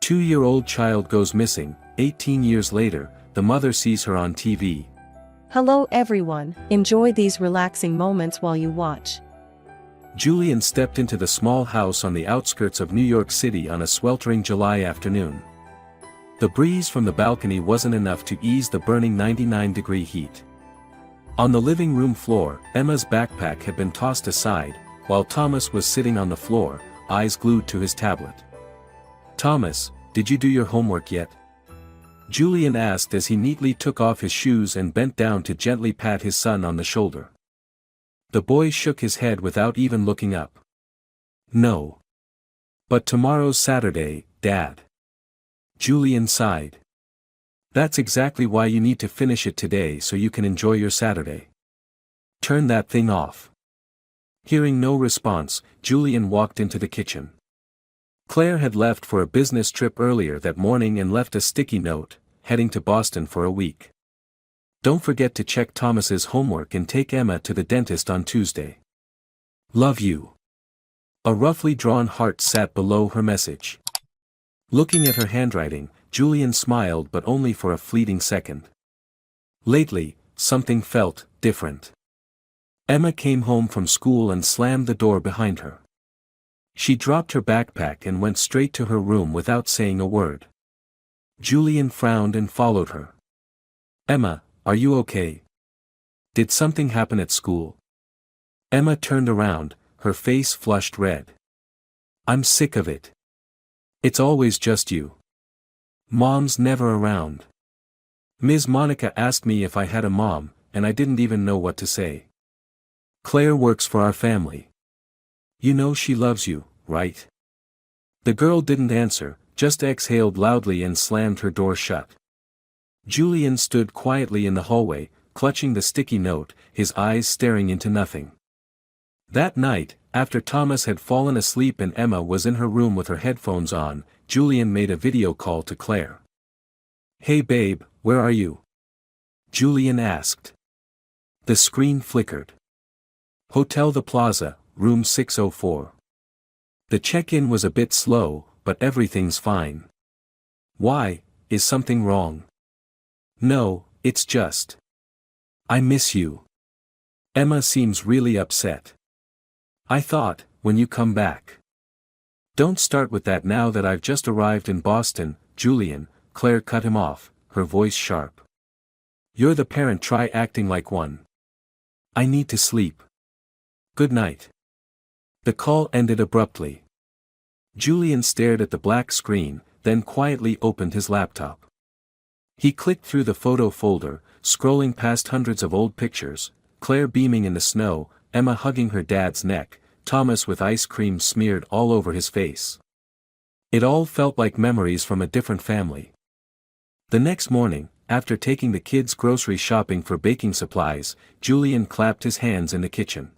2-year-old child goes missing. 18 years later, the mother sees her on TV. Hello everyone, enjoy these relaxing moments while you watch. Julian stepped into the small house on the outskirts of New York City on a sweltering July afternoon. The breeze from the balcony wasn't enough to ease the burning 99-degree heat. On the living room floor, Emma's backpack had been tossed aside, while Thomas was sitting on the floor, eyes glued to his tablet. "Thomas, did you do your homework yet?" Julian asked as he neatly took off his shoes and bent down to gently pat his son on the shoulder. The boy shook his head without even looking up. "No. But tomorrow's Saturday, Dad." Julian sighed. "That's exactly why you need to finish it today so you can enjoy your Saturday. Turn that thing off." Hearing no response, Julian walked into the kitchen. Claire had left for a business trip earlier that morning and left a sticky note, heading to Boston for a week. "Don't forget to check Thomas's homework and take Emma to the dentist on Tuesday. Love you." A roughly drawn heart sat below her message. Looking at her handwriting, Julian smiled but only for a fleeting second. Lately, something felt different. Emma came home from school and slammed the door behind her. She dropped her backpack and went straight to her room without saying a word. Julian frowned and followed her. "Emma, are you okay? Did something happen at school?" Emma turned around, her face flushed red. "I'm sick of it. It's always just you. Mom's never around. Ms. Monica asked me if I had a mom, and I didn't even know what to say. Claire works for our family. You know she loves you, right?" The girl didn't answer, just exhaled loudly and slammed her door shut. Julian stood quietly in the hallway, clutching the sticky note, his eyes staring into nothing. That night, after Thomas had fallen asleep and Emma was in her room with her headphones on, Julian made a video call to Claire. "Hey babe, where are you?" Julian asked. The screen flickered. "Hotel The Plaza, room 604. The check-in was a bit slow, but everything's fine." "Why, is something wrong?" "No, it's just. I miss you. Emma seems really upset. I thought, when you come back." "Don't start with that now that I've just arrived in Boston, Julian," Claire cut him off, her voice sharp. "You're the parent, try acting like one. I need to sleep. Good night." The call ended abruptly. Julian stared at the black screen, then quietly opened his laptop. He clicked through the photo folder, scrolling past hundreds of old pictures, Claire beaming in the snow, Emma hugging her dad's neck, Thomas with ice cream smeared all over his face. It all felt like memories from a different family. The next morning, after taking the kids grocery shopping for baking supplies, Julian clapped his hands in the kitchen.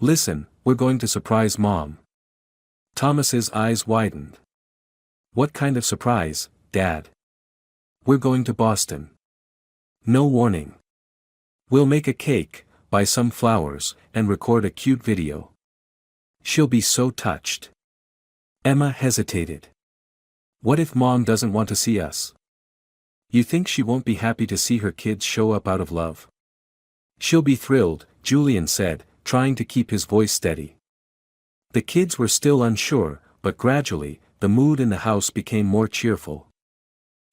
"Listen, we're going to surprise Mom." Thomas's eyes widened. "What kind of surprise, Dad?" "We're going to Boston. No warning. We'll make a cake, buy some flowers, and record a cute video. She'll be so touched." Emma hesitated. "What if Mom doesn't want to see us? You think she won't be happy to see her kids show up out of love?" "She'll be thrilled," Julian said, trying to keep his voice steady. The kids were still unsure, but gradually, the mood in the house became more cheerful.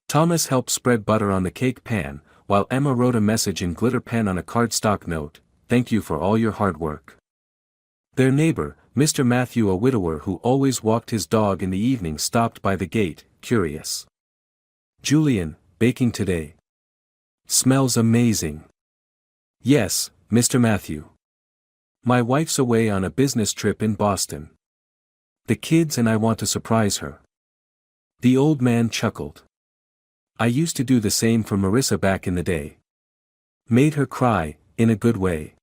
Thomas helped spread butter on the cake pan, while Emma wrote a message in glitter pen on a cardstock note, "Thank you for all your hard work." Their neighbor, Mr. Matthew, a widower who always walked his dog in the evening, stopped by the gate, curious. "Julian, baking today? Smells amazing." "Yes, Mr. Matthew. My wife's away on a business trip in Boston. The kids and I want to surprise her." The old man chuckled. "I used to do the same for Marissa back in the day. Made her cry, in a good way.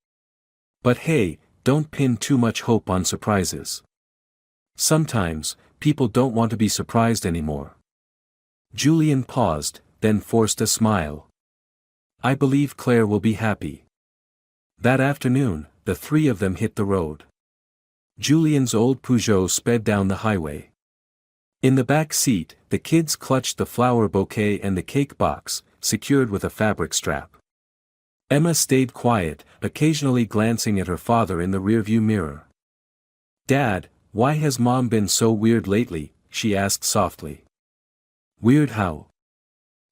But hey, don't pin too much hope on surprises. Sometimes, people don't want to be surprised anymore." Julian paused, then forced a smile. "I believe Claire will be happy." That afternoon, the three of them hit the road. Julian's old Peugeot sped down the highway. In the back seat, the kids clutched the flower bouquet and the cake box, secured with a fabric strap. Emma stayed quiet, occasionally glancing at her father in the rearview mirror. "Dad, why has Mom been so weird lately?" she asked softly. "Weird how?"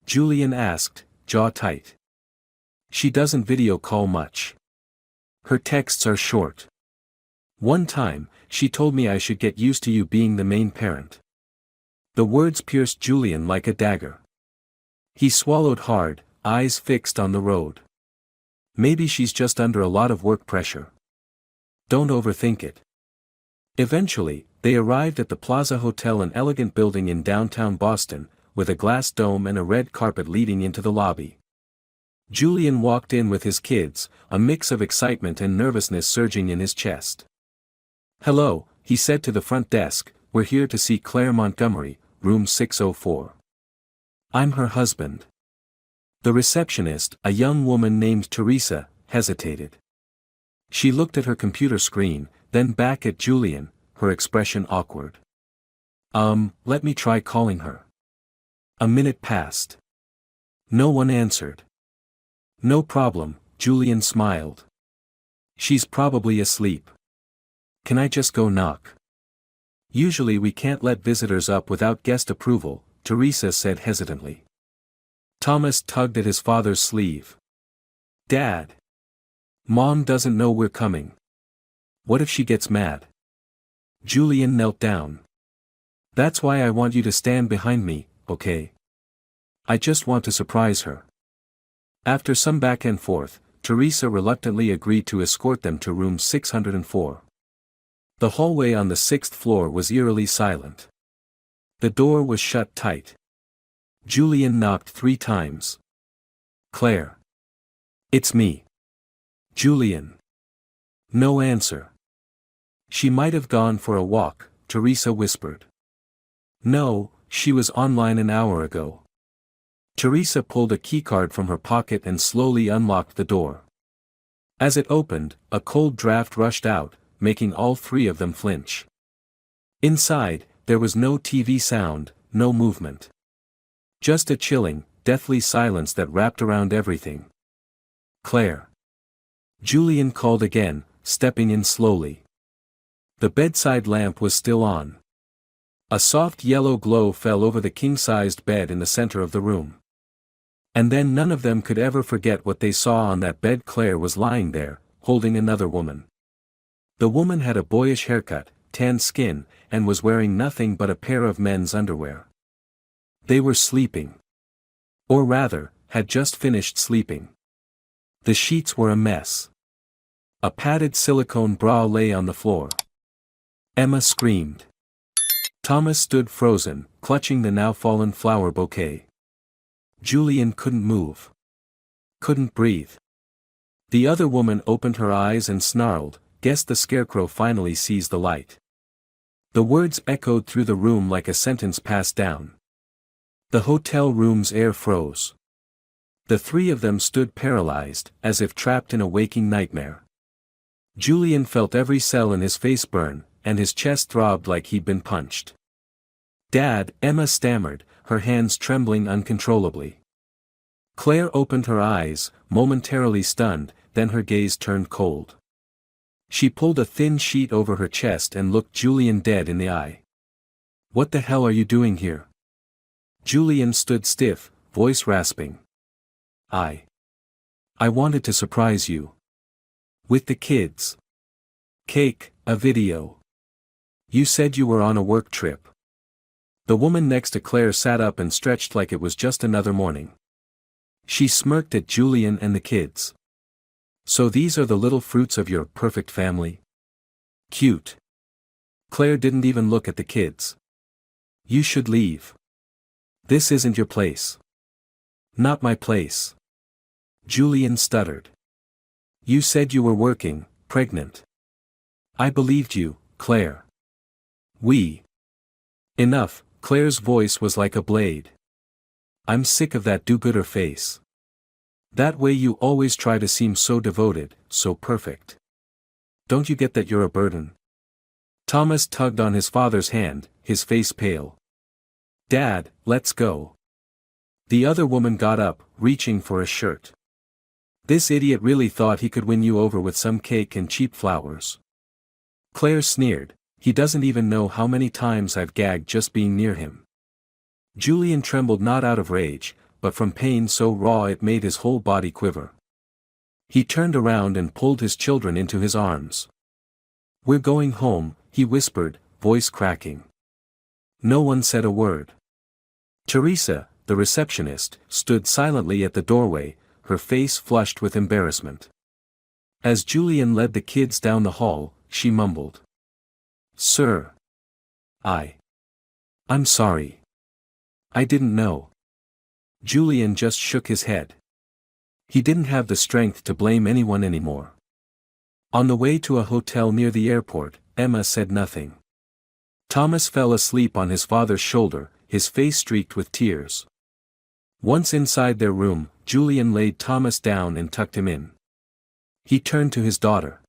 Julian asked, jaw tight. "She doesn't video call much. Her texts are short. One time, she told me I should get used to you being the main parent." The words pierced Julian like a dagger. He swallowed hard, eyes fixed on the road. Maybe she's just under a lot of work pressure. Don't overthink it. Eventually, they arrived at the Plaza Hotel, an elegant building in downtown Boston, with a glass dome and a red carpet leading into the lobby. Julian walked in with his kids, a mix of excitement and nervousness surging in his chest. "Hello," he said to the front desk, "we're here to see Claire Montgomery, room 604. I'm her husband." The receptionist, a young woman named Teresa, hesitated. She looked at her computer screen, then back at Julian, her expression awkward. Let me try calling her." A minute passed. No one answered. "No problem," Julian smiled. "She's probably asleep. Can I just go knock?" "Usually we can't let visitors up without guest approval," Teresa said hesitantly. Thomas tugged at his father's sleeve. "Dad! Mom doesn't know we're coming. What if she gets mad?" Julian knelt down. "That's why I want you to stand behind me, okay? I just want to surprise her." After some back and forth, Teresa reluctantly agreed to escort them to room 604. The hallway on the 6th floor was eerily silent. The door was shut tight. Julian knocked 3 times. "Claire." "It's me." "Julian." No answer. "She might have gone for a walk," Teresa whispered. "No, she was online an hour ago." Teresa pulled a keycard from her pocket and slowly unlocked the door. As it opened, a cold draft rushed out, making all 3 of them flinch. Inside, there was no TV sound, no movement. Just a chilling, deathly silence that wrapped around everything. "Claire." Julian called again, stepping in slowly. The bedside lamp was still on. A soft yellow glow fell over the king-sized bed in the center of the room. And then none of them could ever forget what they saw on that bed. Claire was lying there, holding another woman. The woman had a boyish haircut, tan skin, and was wearing nothing but a pair of men's underwear. They were sleeping. Or rather, had just finished sleeping. The sheets were a mess. A padded silicone bra lay on the floor. Emma screamed. Thomas stood frozen, clutching the now fallen flower bouquet. Julian couldn't move. Couldn't breathe. The other woman opened her eyes and snarled, "Guess the scarecrow finally sees the light." The words echoed through the room like a sentence passed down. The hotel room's air froze. The 3 of them stood paralyzed, as if trapped in a waking nightmare. Julian felt every cell in his face burn, and his chest throbbed like he'd been punched. "Dad," Emma stammered, her hands trembling uncontrollably. Claire opened her eyes, momentarily stunned, then her gaze turned cold. She pulled a thin sheet over her chest and looked Julian dead in the eye. "What the hell are you doing here?" Julian stood stiff, voice rasping. I wanted to surprise you. With the kids. Cake, a video. You said you were on a work trip." The woman next to Claire sat up and stretched like it was just another morning. She smirked at Julian and the kids. "So these are the little fruits of your perfect family? Cute." Claire didn't even look at the kids. "You should leave. This isn't your place." "Not my place." Julian stuttered. "You said you were working, pregnant." "I believed you, Claire." Enough," Claire's voice was like a blade. "I'm sick of that do-gooder face. That way you always try to seem so devoted, so perfect. Don't you get that you're a burden?" Thomas tugged on his father's hand, his face pale. Dad, let's go. The other woman got up, reaching for a shirt. This idiot really thought he could win you over with some cake and cheap flowers. Claire sneered, he doesn't even know how many times I've gagged just being near him. Julian trembled not out of rage, but from pain so raw it made his whole body quiver. He turned around and pulled his children into his arms. We're going home, he whispered, voice cracking. No one said a word. Teresa, the receptionist, stood silently at the doorway, her face flushed with embarrassment. As Julian led the kids down the hall, she mumbled. Sir. I'm sorry. I didn't know. Julian just shook his head. He didn't have the strength to blame anyone anymore. On the way to a hotel near the airport, Emma said nothing. Thomas fell asleep on his father's shoulder, his face streaked with tears. Once inside their room, Julian laid Thomas down and tucked him in. He turned to his daughter.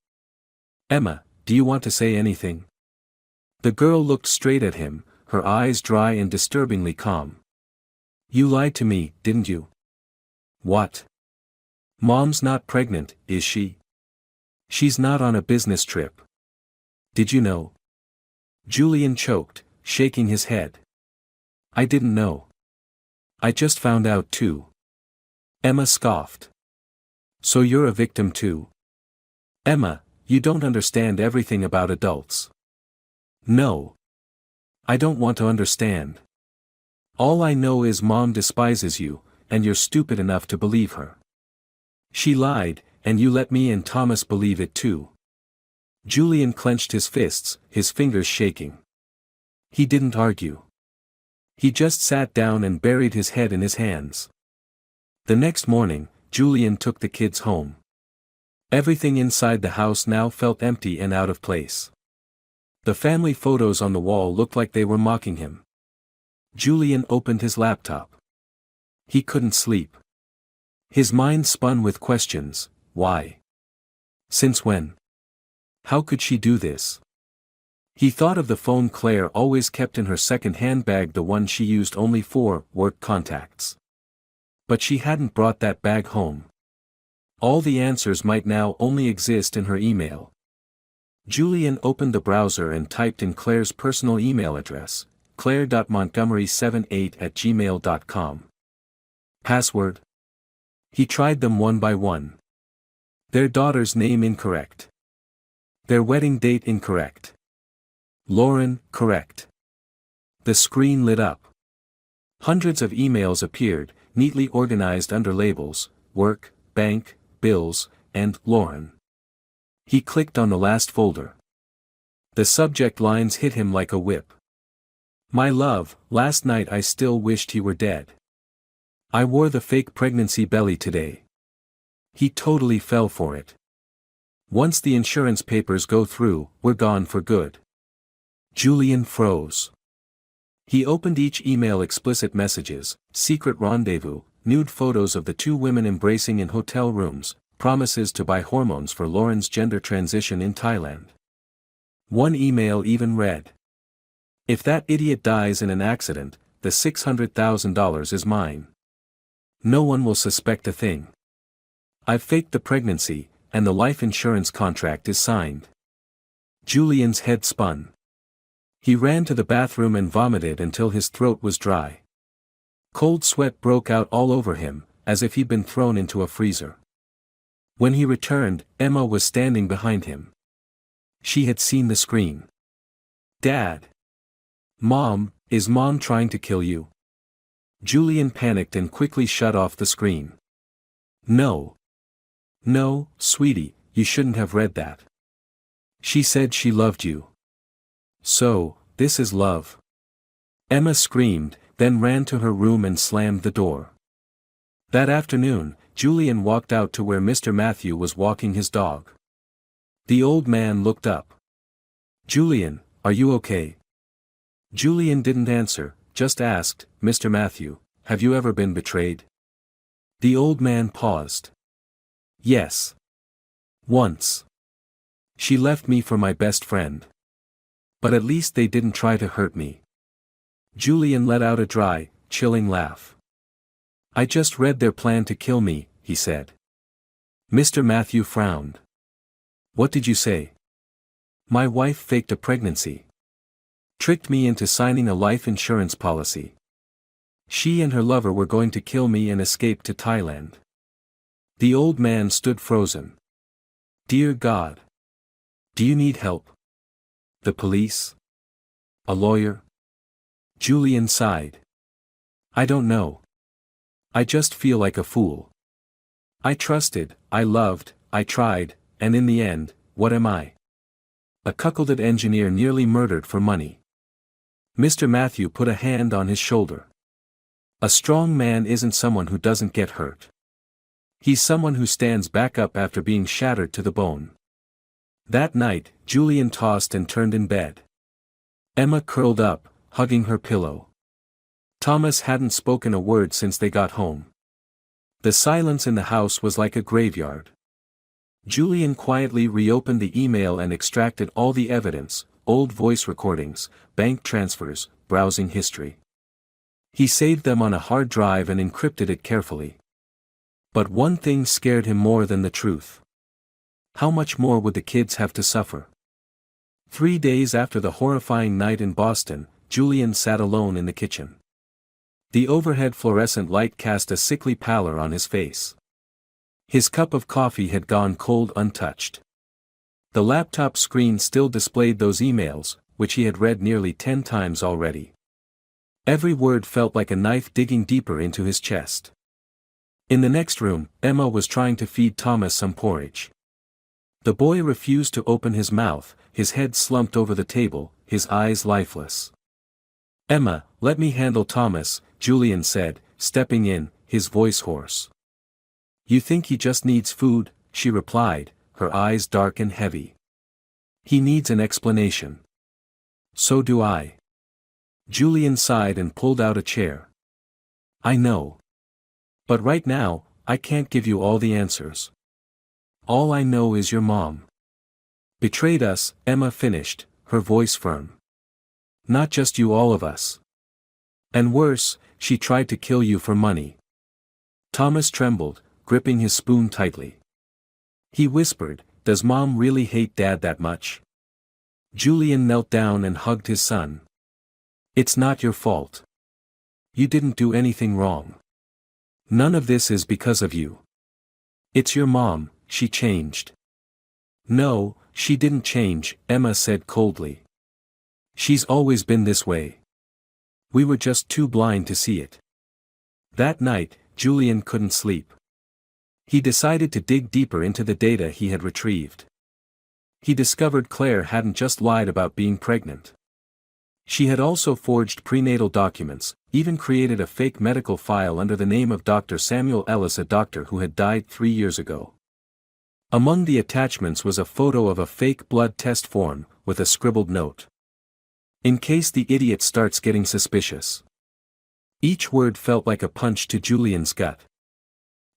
Emma, do you want to say anything? The girl looked straight at him, her eyes dry and disturbingly calm. You lied to me, didn't you? What? Mom's not pregnant, is she? She's not on a business trip. Did you know? Julian choked, shaking his head. I didn't know. I just found out too. Emma scoffed. So you're a victim too? Emma, you don't understand everything about adults. No. I don't want to understand. All I know is Mom despises you, and you're stupid enough to believe her. She lied, and you let me and Thomas believe it too. Julian clenched his fists, his fingers shaking. He didn't argue. He just sat down and buried his head in his hands. The next morning, Julian took the kids home. Everything inside the house now felt empty and out of place. The family photos on the wall looked like they were mocking him. Julian opened his laptop. He couldn't sleep. His mind spun with questions. Why? Since when? How could she do this? He thought of the phone Claire always kept in her second handbag, the one she used only for work contacts. But she hadn't brought that bag home. All the answers might now only exist in her email. Julian opened the browser and typed in Claire's personal email address, claire.montgomery78@gmail.com. Password? He tried them one by one. Their daughter's name incorrect. Their wedding date incorrect. Lauren, correct. The screen lit up. Hundreds of emails appeared, neatly organized under labels, work, bank, bills, and Lauren. He clicked on the last folder. The subject lines hit him like a whip. My love, last night I still wished he were dead. I wore the fake pregnancy belly today. He totally fell for it. Once the insurance papers go through, we're gone for good. Julian froze. He opened each email: explicit messages, secret rendezvous, nude photos of the two women embracing in hotel rooms, promises to buy hormones for Lauren's gender transition in Thailand. One email even read, if that idiot dies in an accident, the $600,000 is mine. No one will suspect a thing. I've faked the pregnancy, and the life insurance contract is signed. Julian's head spun. He ran to the bathroom and vomited until his throat was dry. Cold sweat broke out all over him, as if he'd been thrown into a freezer. When he returned, Emma was standing behind him. She had seen the screen. Dad! Mom, is Mom trying to kill you? Julian panicked and quickly shut off the screen. No. No, sweetie, you shouldn't have read that. She said she loved you. So, this is love? Emma screamed, then ran to her room and slammed the door. That afternoon, Julian walked out to where Mr. Matthew was walking his dog. The old man looked up. Julian, are you okay? Julian didn't answer, just asked, Mr. Matthew, have you ever been betrayed? The old man paused. Yes. Once. She left me for my best friend. But at least they didn't try to hurt me. Julian let out a dry, chilling laugh. I just read their plan to kill me, he said. Mr. Matthew frowned. What did you say? My wife faked a pregnancy. Tricked me into signing a life insurance policy. She and her lover were going to kill me and escape to Thailand. The old man stood frozen. Dear God. Do you need help? The police? A lawyer? Julian sighed. I don't know. I just feel like a fool. I trusted, I loved, I tried, and in the end, what am I? A cuckolded engineer nearly murdered for money. Mr. Matthew put a hand on his shoulder. A strong man isn't someone who doesn't get hurt. He's someone who stands back up after being shattered to the bone. That night, Julian tossed and turned in bed. Emma curled up, hugging her pillow. Thomas hadn't spoken a word since they got home. The silence in the house was like a graveyard. Julian quietly reopened the email and extracted all the evidence, old voice recordings, bank transfers, browsing history. He saved them on a hard drive and encrypted it carefully. But one thing scared him more than the truth. How much more would the kids have to suffer? 3 days after the horrifying night in Boston, Julian sat alone in the kitchen. The overhead fluorescent light cast a sickly pallor on his face. His cup of coffee had gone cold untouched. The laptop screen still displayed those emails, which he had read nearly 10 times already. Every word felt like a knife digging deeper into his chest. In the next room, Emma was trying to feed Thomas some porridge. The boy refused to open his mouth, his head slumped over the table, his eyes lifeless. Emma, let me handle Thomas, Julian said, stepping in, his voice hoarse. You think he just needs food, she replied, her eyes dark and heavy. He needs an explanation. So do I. Julian sighed and pulled out a chair. I know. But right now, I can't give you all the answers. All I know is your mom betrayed us, Emma finished, her voice firm. Not just you, all of us. And worse, she tried to kill you for money. Thomas trembled, gripping his spoon tightly. He whispered, does Mom really hate Dad that much? Julian knelt down and hugged his son. It's not your fault. You didn't do anything wrong. None of this is because of you. It's your mom, she changed. No, she didn't change, Emma said coldly. She's always been this way. We were just too blind to see it. That night, Julian couldn't sleep. He decided to dig deeper into the data he had retrieved. He discovered Claire hadn't just lied about being pregnant. She had also forged prenatal documents, even created a fake medical file under the name of Dr. Samuel Ellis, a doctor who had died 3 years ago. Among the attachments was a photo of a fake blood test form, with a scribbled note. In case the idiot starts getting suspicious. Each word felt like a punch to Julian's gut.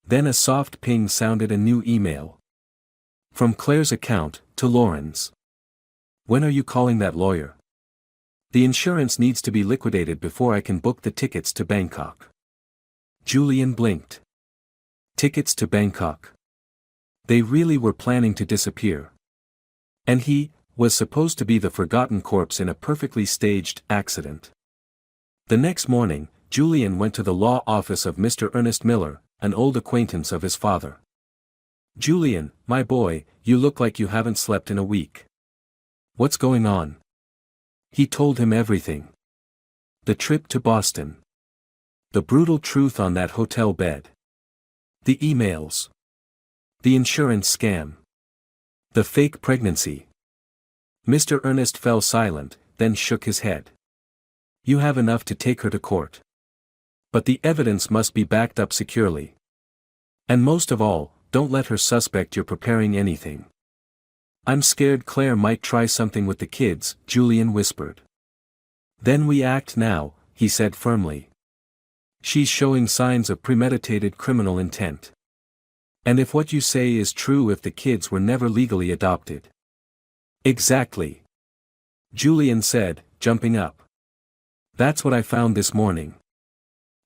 Then a soft ping sounded, a new email. From Claire's account, to Lauren's. When are you calling that lawyer? The insurance needs to be liquidated before I can book the tickets to Bangkok. Julian blinked. Tickets to Bangkok. They really were planning to disappear. And he was supposed to be the forgotten corpse in a perfectly staged accident. The next morning, Julian went to the law office of Mr. Ernest Miller, an old acquaintance of his father. Julian, my boy, you look like you haven't slept in a week. What's going on? He told him everything. The trip to Boston. The brutal truth on that hotel bed. The emails. The insurance scam. The fake pregnancy. Mr. Ernest fell silent, then shook his head. You have enough to take her to court. But the evidence must be backed up securely. And most of all, don't let her suspect you're preparing anything. I'm scared Claire might try something with the kids, Julian whispered. Then we act now, he said firmly. She's showing signs of premeditated criminal intent. And if what you say is true, if the kids were never legally adopted. Exactly. Julian said, jumping up. That's what I found this morning.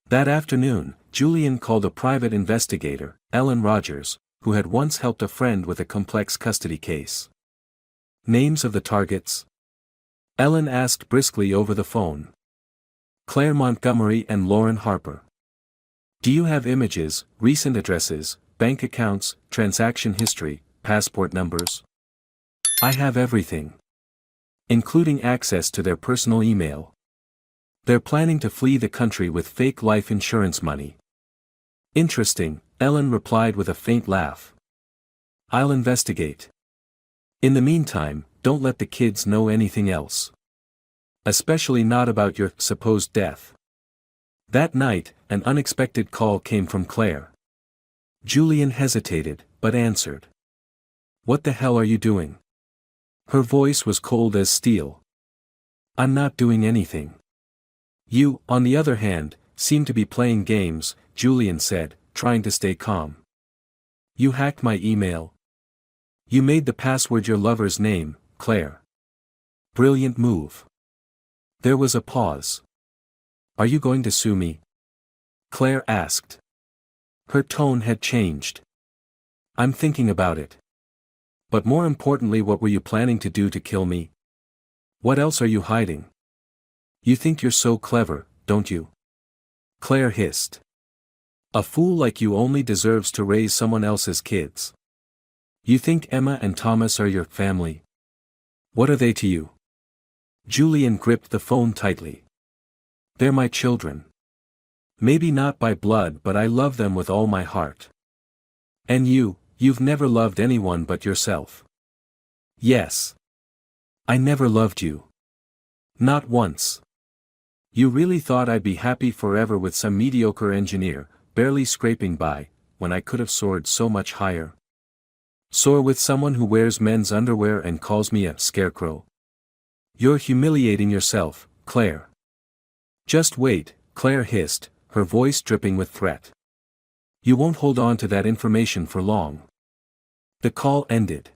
That afternoon, Julian called a private investigator, Ellen Rogers, who had once helped a friend with a complex custody case. Names of the targets? Ellen asked briskly over the phone. Claire Montgomery and Lauren Harper. Do you have images, recent addresses, bank accounts, transaction history, passport numbers? I have everything. Including access to their personal email. They're planning to flee the country with fake life insurance money. Interesting, Ellen replied with a faint laugh. I'll investigate. In the meantime, don't let the kids know anything else. Especially not about your supposed death. That night, an unexpected call came from Claire. Julian hesitated, but answered. What the hell are you doing? Her voice was cold as steel. I'm not doing anything. You, on the other hand, seem to be playing games, Julian said, trying to stay calm. You hacked my email. You made the password your lover's name, Claire. Brilliant move. There was a pause. Are you going to sue me? Claire asked. Her tone had changed. I'm thinking about it. But more importantly, what were you planning to do to kill me? What else are you hiding? You think you're so clever, don't you? Claire hissed. A fool like you only deserves to raise someone else's kids. You think Emma and Thomas are your family? What are they to you? Julian gripped the phone tightly. They're my children. Maybe not by blood, but I love them with all my heart. And you've never loved anyone but yourself. Yes. I never loved you. Not once. You really thought I'd be happy forever with some mediocre engineer, barely scraping by, when I could have soared so much higher? Soar with someone who wears men's underwear and calls me a scarecrow? You're humiliating yourself, Claire. Just wait, Claire hissed, her voice dripping with threat. You won't hold on to that information for long. The call ended.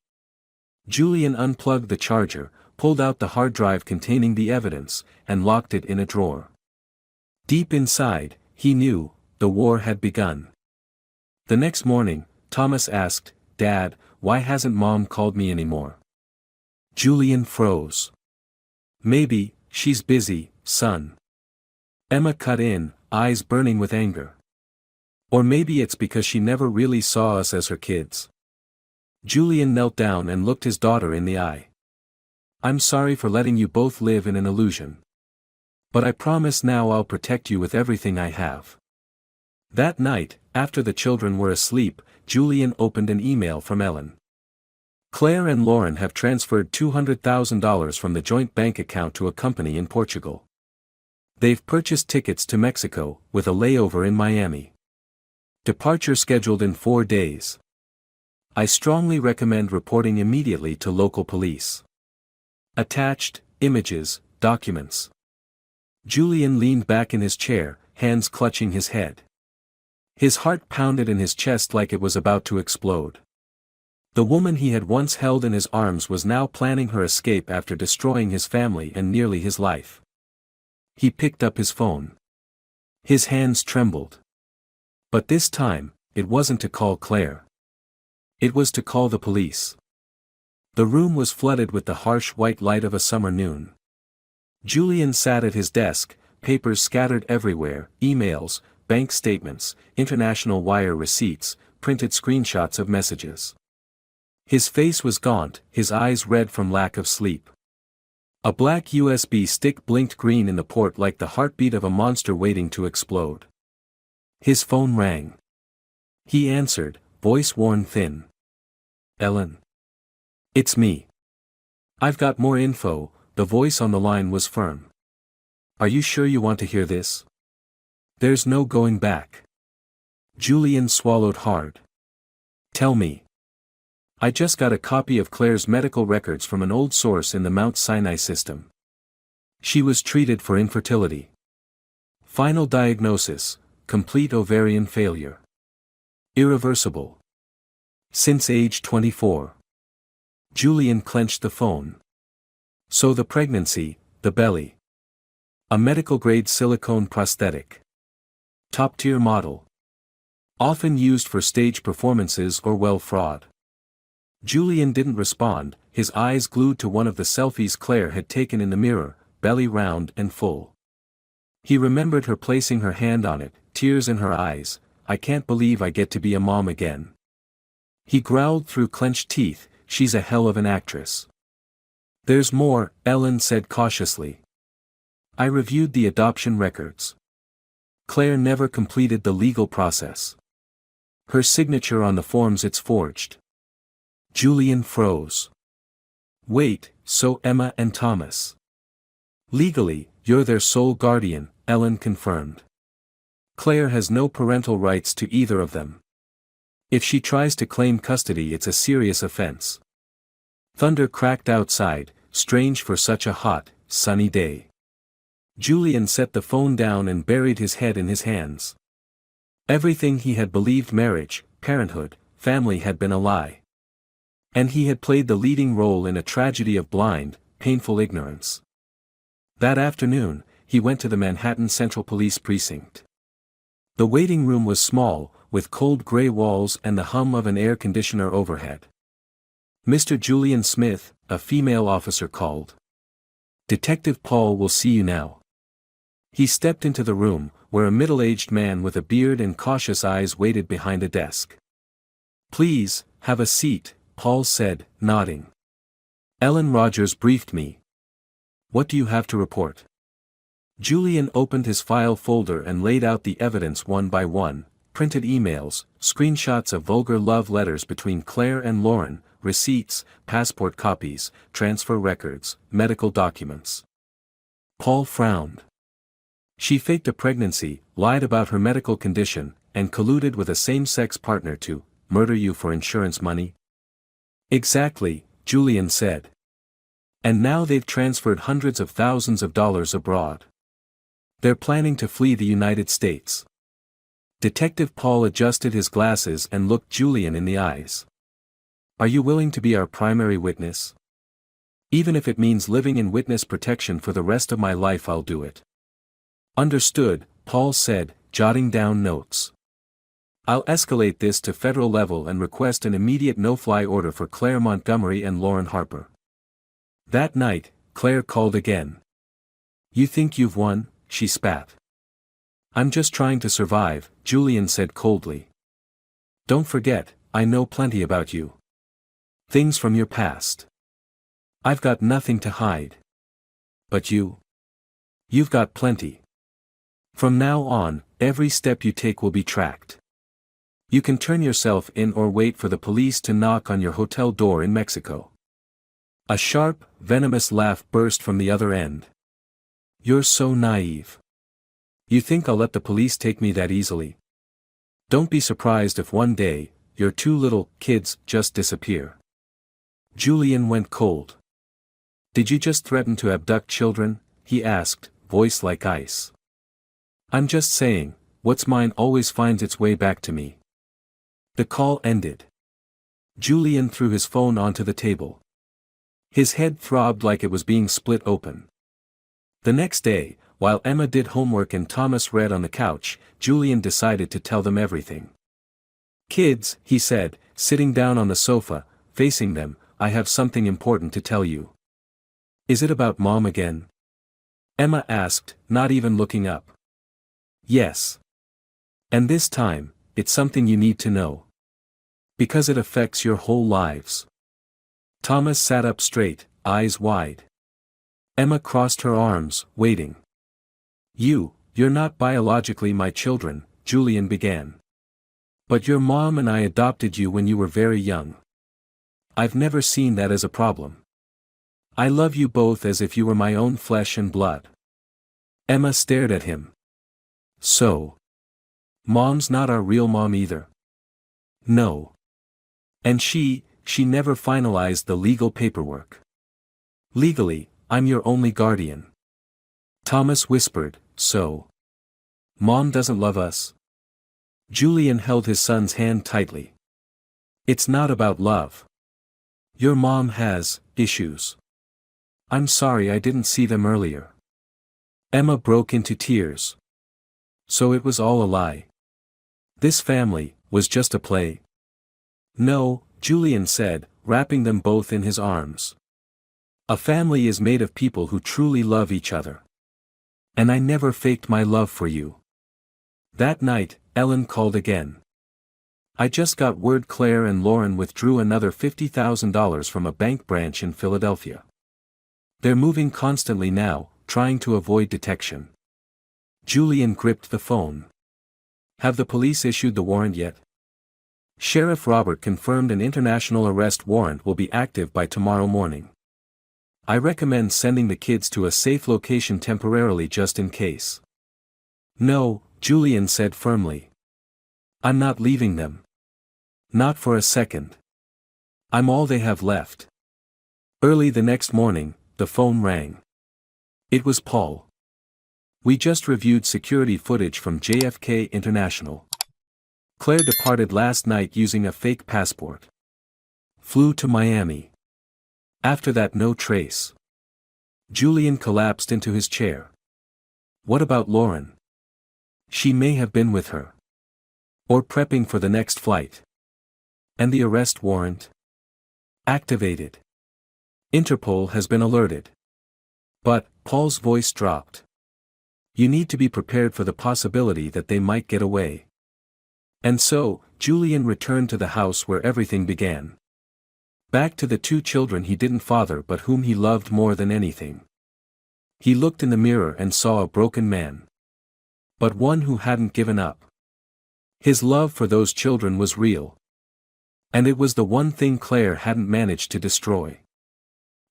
Julian unplugged the charger, pulled out the hard drive containing the evidence, and locked it in a drawer. Deep inside, he knew, the war had begun. The next morning, Thomas asked, Dad, why hasn't Mom called me anymore? Julian froze. Maybe, she's busy, son. Emma cut in, eyes burning with anger. Or maybe it's because she never really saw us as her kids. Julian knelt down and looked his daughter in the eye. I'm sorry for letting you both live in an illusion. But I promise now I'll protect you with everything I have. That night, after the children were asleep, Julian opened an email from Ellen. Claire and Lauren have transferred $200,000 from the joint bank account to a company in Portugal. They've purchased tickets to Mexico, with a layover in Miami. Departure scheduled in 4 days. I strongly recommend reporting immediately to local police. Attached, images, documents. Julian leaned back in his chair, hands clutching his head. His heart pounded in his chest like it was about to explode. The woman he had once held in his arms was now planning her escape after destroying his family and nearly his life. He picked up his phone. His hands trembled. But this time, it wasn't to call Claire. It was to call the police. The room was flooded with the harsh white light of a summer noon. Julian sat at his desk, papers scattered everywhere, emails, bank statements, international wire receipts, printed screenshots of messages. His face was gaunt, his eyes red from lack of sleep. A black USB stick blinked green in the port like the heartbeat of a monster waiting to explode. His phone rang. He answered, voice worn thin. Ellen. It's me. I've got more info. The voice on the line was firm. Are you sure you want to hear this? There's no going back. Julian swallowed hard. Tell me. I just got a copy of Claire's medical records from an old source in the Mount Sinai system. She was treated for infertility. Final diagnosis, complete ovarian failure. Irreversible. Since age 24. Julian clenched the phone. So the pregnancy, the belly. A medical-grade silicone prosthetic. Top-tier model. Often used for stage performances or well fraud. Julian didn't respond, his eyes glued to one of the selfies Claire had taken in the mirror, belly round and full. He remembered her placing her hand on it, tears in her eyes. I can't believe I get to be a mom again. He growled through clenched teeth, she's a hell of an actress. There's more, Ellen said cautiously. I reviewed the adoption records. Claire never completed the legal process. Her signature on the forms it's forged. Julian froze. Wait, so Emma and Thomas. Legally, you're their sole guardian, Ellen confirmed. Claire has no parental rights to either of them. If she tries to claim custody, it's a serious offense. Thunder cracked outside, strange for such a hot, sunny day. Julian set the phone down and buried his head in his hands. Everything he had believed marriage, parenthood, family had been a lie. And he had played the leading role in a tragedy of blind, painful ignorance. That afternoon, he went to the Manhattan Central Police Precinct. The waiting room was small, with cold gray walls and the hum of an air conditioner overhead. Mr. Julian Smith, a female officer called. Detective Paul will see you now. He stepped into the room, where a middle-aged man with a beard and cautious eyes waited behind a desk. Please, have a seat, Paul said, nodding. Ellen Rogers briefed me. What do you have to report? Julian opened his file folder and laid out the evidence one by one, printed emails, screenshots of vulgar love letters between Claire and Lauren, receipts, passport copies, transfer records, medical documents. Paul frowned. She faked a pregnancy, lied about her medical condition, and colluded with a same-sex partner to murder you for insurance money? Exactly, Julian said. And now they've transferred hundreds of thousands of dollars abroad. They're planning to flee the United States. Detective Paul adjusted his glasses and looked Julian in the eyes. Are you willing to be our primary witness? Even if it means living in witness protection for the rest of my life, I'll do it. Understood, Paul said, jotting down notes. I'll escalate this to federal level and request an immediate no-fly order for Claire Montgomery and Lauren Harper. That night, Claire called again. You think you've won? She spat. I'm just trying to survive, Julian said coldly. Don't forget, I know plenty about you. Things from your past. I've got nothing to hide. But you? You've got plenty. From now on, every step you take will be tracked. You can turn yourself in or wait for the police to knock on your hotel door in Mexico. A sharp, venomous laugh burst from the other end. You're so naive. You think I'll let the police take me that easily? Don't be surprised if one day, your two little kids just disappear. Julian went cold. Did you just threaten to abduct children? He asked, voice like ice. I'm just saying, what's mine always finds its way back to me. The call ended. Julian threw his phone onto the table. His head throbbed like it was being split open. The next day, while Emma did homework and Thomas read on the couch, Julian decided to tell them everything. Kids, he said, sitting down on the sofa, facing them, I have something important to tell you. Is it about Mom again? Emma asked, not even looking up. Yes. And this time, it's something you need to know. Because it affects your whole lives. Thomas sat up straight, eyes wide. Emma crossed her arms, waiting. You're not biologically my children, Julian began. But your mom and I adopted you when you were very young. I've never seen that as a problem. I love you both as if you were my own flesh and blood. Emma stared at him. So. Mom's not our real mom either. No. And she never finalized the legal paperwork. Legally, I'm your only guardian. Thomas whispered, so. Mom doesn't love us? Julian held his son's hand tightly. It's not about love. Your mom has issues. I'm sorry I didn't see them earlier. Emma broke into tears. So it was all a lie. This family was just a play. No, Julian said, wrapping them both in his arms. A family is made of people who truly love each other. And I never faked my love for you. That night, Ellen called again. I just got word Claire and Lauren withdrew another $50,000 from a bank branch in Philadelphia. They're moving constantly now, trying to avoid detection. Julian gripped the phone. Have the police issued the warrant yet? Sheriff Robert confirmed an international arrest warrant will be active by tomorrow morning. I recommend sending the kids to a safe location temporarily just in case. No, Julian said firmly. I'm not leaving them. Not for a second. I'm all they have left. Early the next morning, the phone rang. It was Paul. We just reviewed security footage from JFK International. Claire departed last night using a fake passport. Flew to Miami. After that, no trace. Julian collapsed into his chair. What about Lauren? She may have been with her. Or prepping for the next flight. And the arrest warrant? Activated. Interpol has been alerted. But, Paul's voice dropped. You need to be prepared for the possibility that they might get away. And so, Julian returned to the house where everything began. Back to the two children he didn't father but whom he loved more than anything. He looked in the mirror and saw a broken man. But one who hadn't given up. His love for those children was real. And it was the one thing Claire hadn't managed to destroy.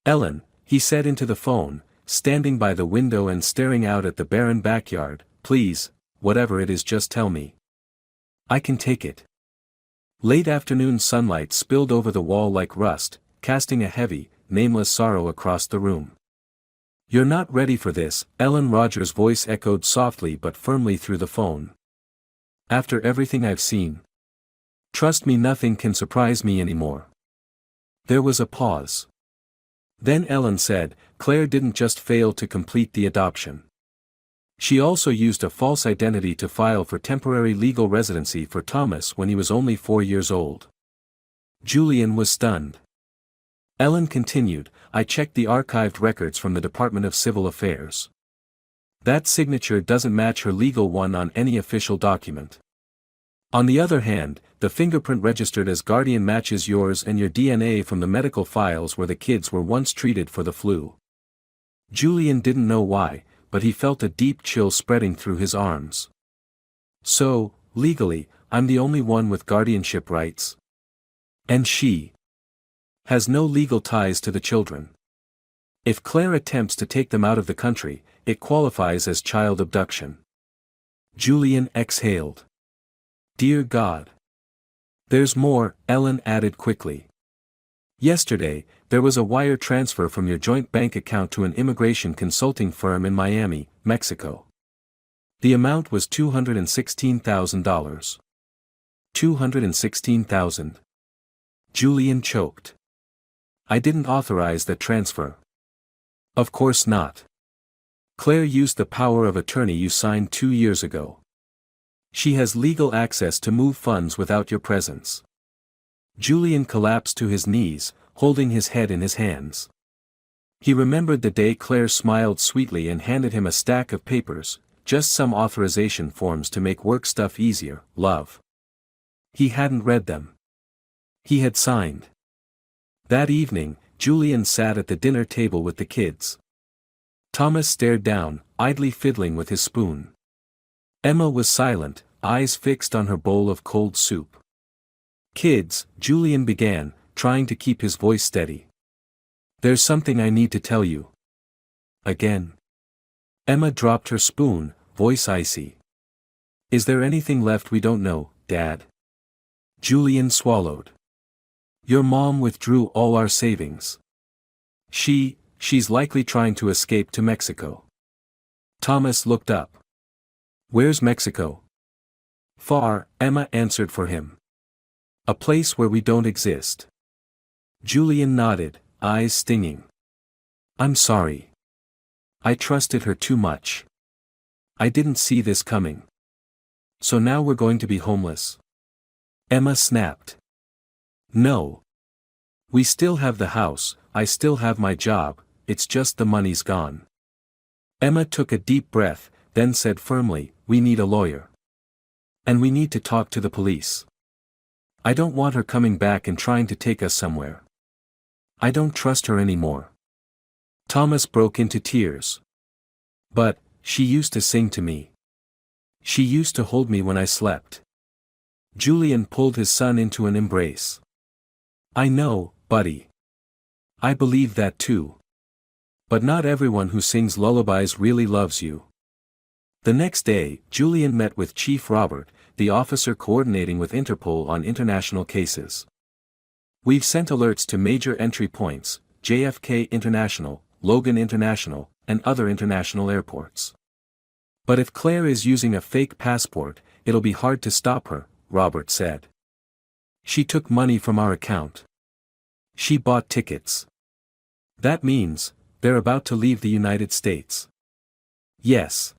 Ellen, he said into the phone, standing by the window and staring out at the barren backyard, please, whatever it is, just tell me. I can take it. Late afternoon sunlight spilled over the wall like rust, casting a heavy, nameless sorrow across the room. You're not ready for this, Ellen Rogers' voice echoed softly but firmly through the phone. After everything I've seen. Trust me, nothing can surprise me anymore. There was a pause. Then Ellen said, Claire didn't just fail to complete the adoption. She also used a false identity to file for temporary legal residency for Thomas when he was only 4 years old. Julian was stunned. Ellen continued, I checked the archived records from the Department of Civil Affairs. That signature doesn't match her legal one on any official document. On the other hand, the fingerprint registered as guardian matches yours and your DNA from the medical files where the kids were once treated for the flu. Julian didn't know why, but he felt a deep chill spreading through his arms. So, legally, I'm the only one with guardianship rights. And she has no legal ties to the children. If Claire attempts to take them out of the country, it qualifies as child abduction. Julian exhaled. Dear God. There's more, Ellen added quickly. Yesterday, there was a wire transfer from your joint bank account to an immigration consulting firm in Miami, Mexico. The amount was $216,000. $216,000. Julian choked. I didn't authorize that transfer. Of course not. Claire used the power of attorney you signed 2 years ago. She has legal access to move funds without your presence. Julian collapsed to his knees, holding his head in his hands. He remembered the day Claire smiled sweetly and handed him a stack of papers, just some authorization forms to make work stuff easier, love. He hadn't read them. He had signed. That evening, Julian sat at the dinner table with the kids. Thomas stared down, idly fiddling with his spoon. Emma was silent, eyes fixed on her bowl of cold soup. Kids, Julian began, trying to keep his voice steady. There's something I need to tell you. Again. Emma dropped her spoon, voice icy. Is there anything left we don't know, Dad? Julian swallowed. Your mom withdrew all our savings. She's likely trying to escape to Mexico. Thomas looked up. Where's Mexico? Far, Emma answered for him. A place where we don't exist. Julian nodded, eyes stinging. I'm sorry. I trusted her too much. I didn't see this coming. So now we're going to be homeless? Emma snapped. No. We still have the house, I still have my job, it's just the money's gone. Emma took a deep breath, then said firmly, we need a lawyer. And we need to talk to the police. I don't want her coming back and trying to take us somewhere. I don't trust her anymore. Thomas broke into tears. But, she used to sing to me. She used to hold me when I slept. Julian pulled his son into an embrace. I know, buddy. I believe that too. But not everyone who sings lullabies really loves you. The next day, Julian met with Chief Robert, the officer coordinating with Interpol on international cases. We've sent alerts to major entry points, JFK International, Logan International, and other international airports. But if Claire is using a fake passport, it'll be hard to stop her, Robert said. She took money from our account. She bought tickets. That means, they're about to leave the United States. Yes.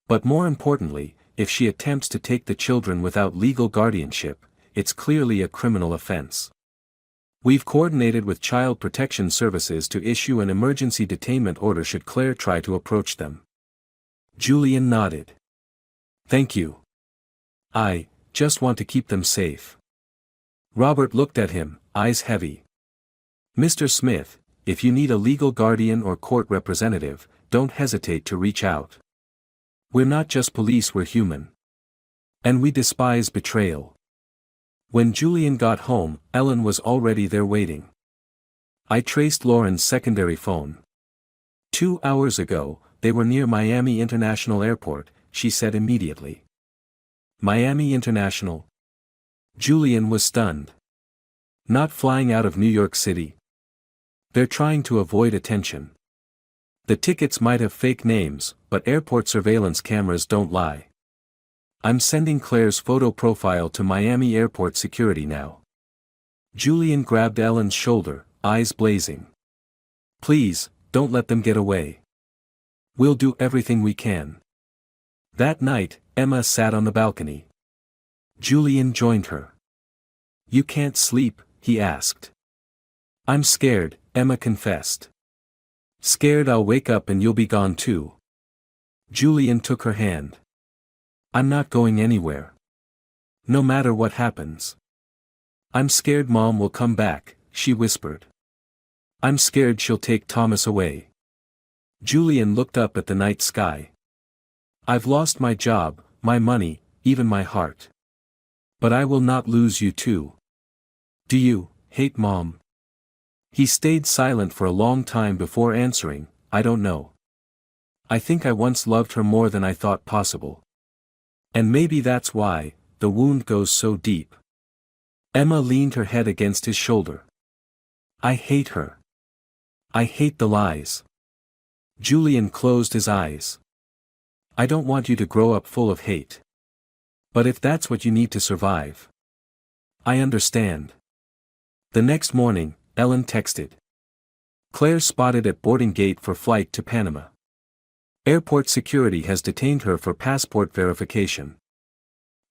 But more importantly, if she attempts to take the children without legal guardianship, it's clearly a criminal offense. We've coordinated with Child Protection Services to issue an emergency detainment order should Claire try to approach them. Julian nodded. Thank you. I just want to keep them safe. Robert looked at him, eyes heavy. Mr. Smith, if you need a legal guardian or court representative, don't hesitate to reach out. We're not just police, we're human. And we despise betrayal. When Julian got home, Ellen was already there waiting. I traced Lauren's secondary phone. 2 hours ago, they were near Miami International Airport, she said immediately. Miami International? Julian was stunned. Not flying out of New York City. They're trying to avoid attention. The tickets might have fake names, but airport surveillance cameras don't lie. I'm sending Claire's photo profile to Miami Airport security now. Julian grabbed Ellen's shoulder, eyes blazing. Please, don't let them get away. We'll do everything we can. That night, Emma sat on the balcony. Julian joined her. You can't sleep, he asked. I'm scared, Emma confessed. Scared I'll wake up and you'll be gone too. Julian took her hand. I'm not going anywhere. No matter what happens. I'm scared Mom will come back, she whispered. I'm scared she'll take Thomas away. Julian looked up at the night sky. I've lost my job, my money, even my heart. But I will not lose you too. Do you hate Mom? He stayed silent for a long time before answering, I don't know. I think I once loved her more than I thought possible. And maybe that's why, the wound goes so deep. Emma leaned her head against his shoulder. I hate her. I hate the lies. Julian closed his eyes. I don't want you to grow up full of hate. But if that's what you need to survive. I understand. The next morning, Ellen texted. Claire spotted at boarding gate for flight to Panama. Airport security has detained her for passport verification.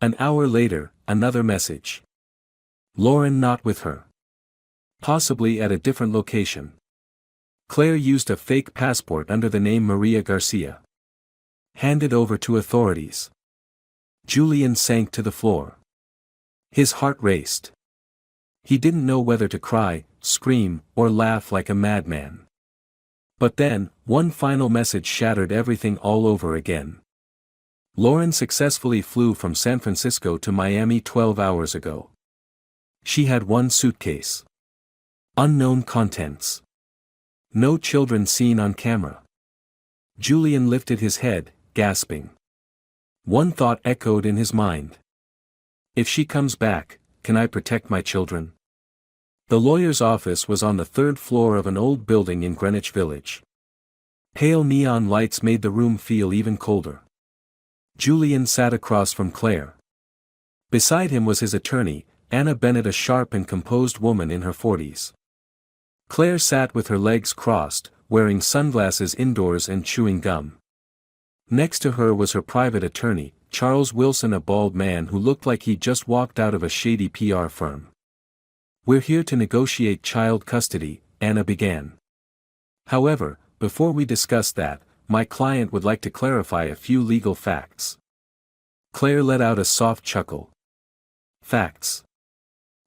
An hour later, another message. Lauren not with her. Possibly at a different location. Claire used a fake passport under the name Maria Garcia. Handed over to authorities. Julian sank to the floor. His heart raced. He didn't know whether to cry, scream, or laugh like a madman. But then, one final message shattered everything all over again. Lauren successfully flew from San Francisco to Miami 12 hours ago. She had one suitcase. Unknown contents. No children seen on camera. Julian lifted his head, gasping. One thought echoed in his mind. If she comes back, can I protect my children? The lawyer's office was on the third floor of an old building in Greenwich Village. Pale neon lights made the room feel even colder. Julian sat across from Claire. Beside him was his attorney, Anna Bennett, a sharp and composed woman in her 40s. Claire sat with her legs crossed, wearing sunglasses indoors and chewing gum. Next to her was her private attorney, Charles Wilson, a bald man who looked like he'd just walked out of a shady PR firm. "We're here to negotiate child custody," Anna began. "However, before we discuss that, my client would like to clarify a few legal facts." Claire let out a soft chuckle. "Facts?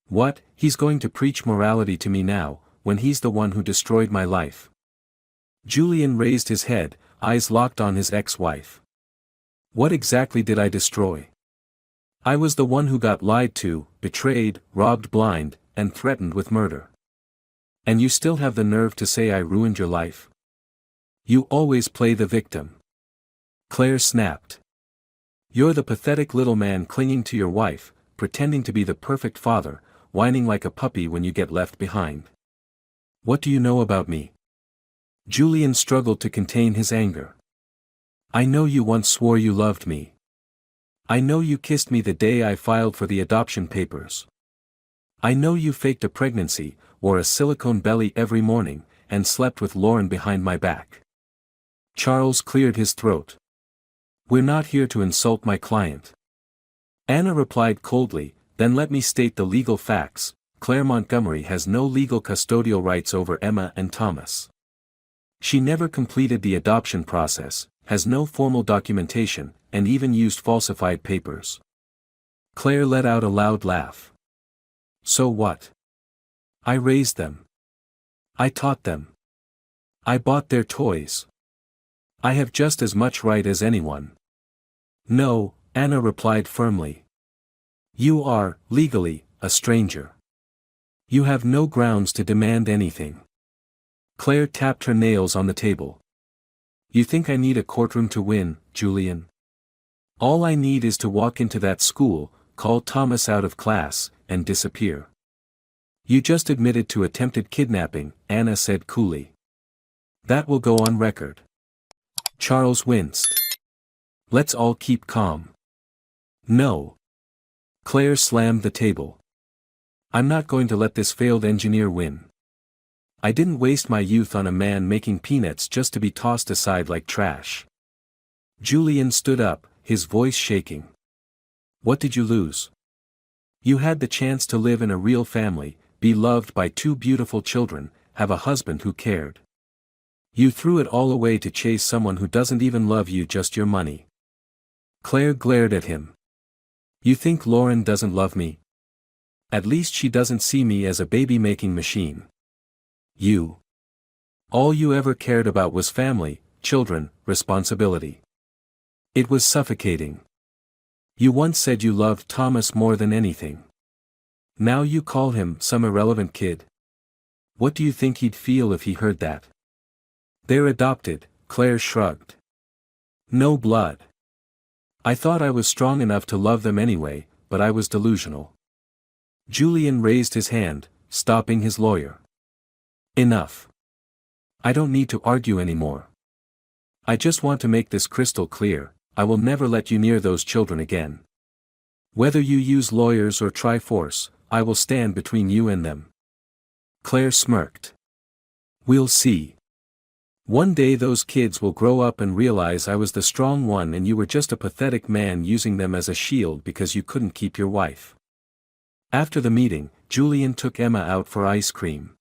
What, he's going to preach morality to me now, when he's the one who destroyed my life?" Julian raised his head, eyes locked on his ex-wife. "What exactly did I destroy? I was the one who got lied to, betrayed, robbed blind, and threatened with murder. And you still have the nerve to say I ruined your life? You always play the victim." Claire snapped. "You're the pathetic little man clinging to your wife, pretending to be the perfect father, whining like a puppy when you get left behind. What do you know about me?" Julian struggled to contain his anger. "I know you once swore you loved me. I know you kissed me the day I filed for the adoption papers. I know you faked a pregnancy, wore a silicone belly every morning, and slept with Lauren behind my back." Charles cleared his throat. "We're not here to insult my client." Anna replied coldly, "Then let me state the legal facts. Claire Montgomery has no legal custodial rights over Emma and Thomas. She never completed the adoption process, has no formal documentation, and even used falsified papers." Claire let out a loud laugh. "So what? I raised them. I taught them. I bought their toys. I have just as much right as anyone." "No," Anna replied firmly. "You are, legally, a stranger. You have no grounds to demand anything." Claire tapped her nails on the table. "You think I need a courtroom to win, Julian? All I need is to walk into that school, call Thomas out of class, and disappear." "You just admitted to attempted kidnapping," Anna said coolly. "That will go on record." Charles winced. "Let's all keep calm." "No." Claire slammed the table. "I'm not going to let this failed engineer win. I didn't waste my youth on a man making peanuts just to be tossed aside like trash." Julian stood up, his voice shaking. "What did you lose? You had the chance to live in a real family, be loved by two beautiful children, have a husband who cared. You threw it all away to chase someone who doesn't even love you, just your money." Claire glared at him. "You think Lauren doesn't love me? At least she doesn't see me as a baby-making machine. All you ever cared about was family, children, responsibility. It was suffocating. You once said you loved Thomas more than anything. Now you call him some irrelevant kid. What do you think he'd feel if he heard that?" "They're adopted," Claire shrugged. "No blood. I thought I was strong enough to love them anyway, but I was delusional." Julian raised his hand, stopping his lawyer. "Enough. I don't need to argue anymore. I just want to make this crystal clear, I will never let you near those children again. Whether you use lawyers or try force, I will stand between you and them." Claire smirked. "We'll see. One day those kids will grow up and realize I was the strong one and you were just a pathetic man using them as a shield because you couldn't keep your wife." After the meeting, Julian took Emma out for ice cream.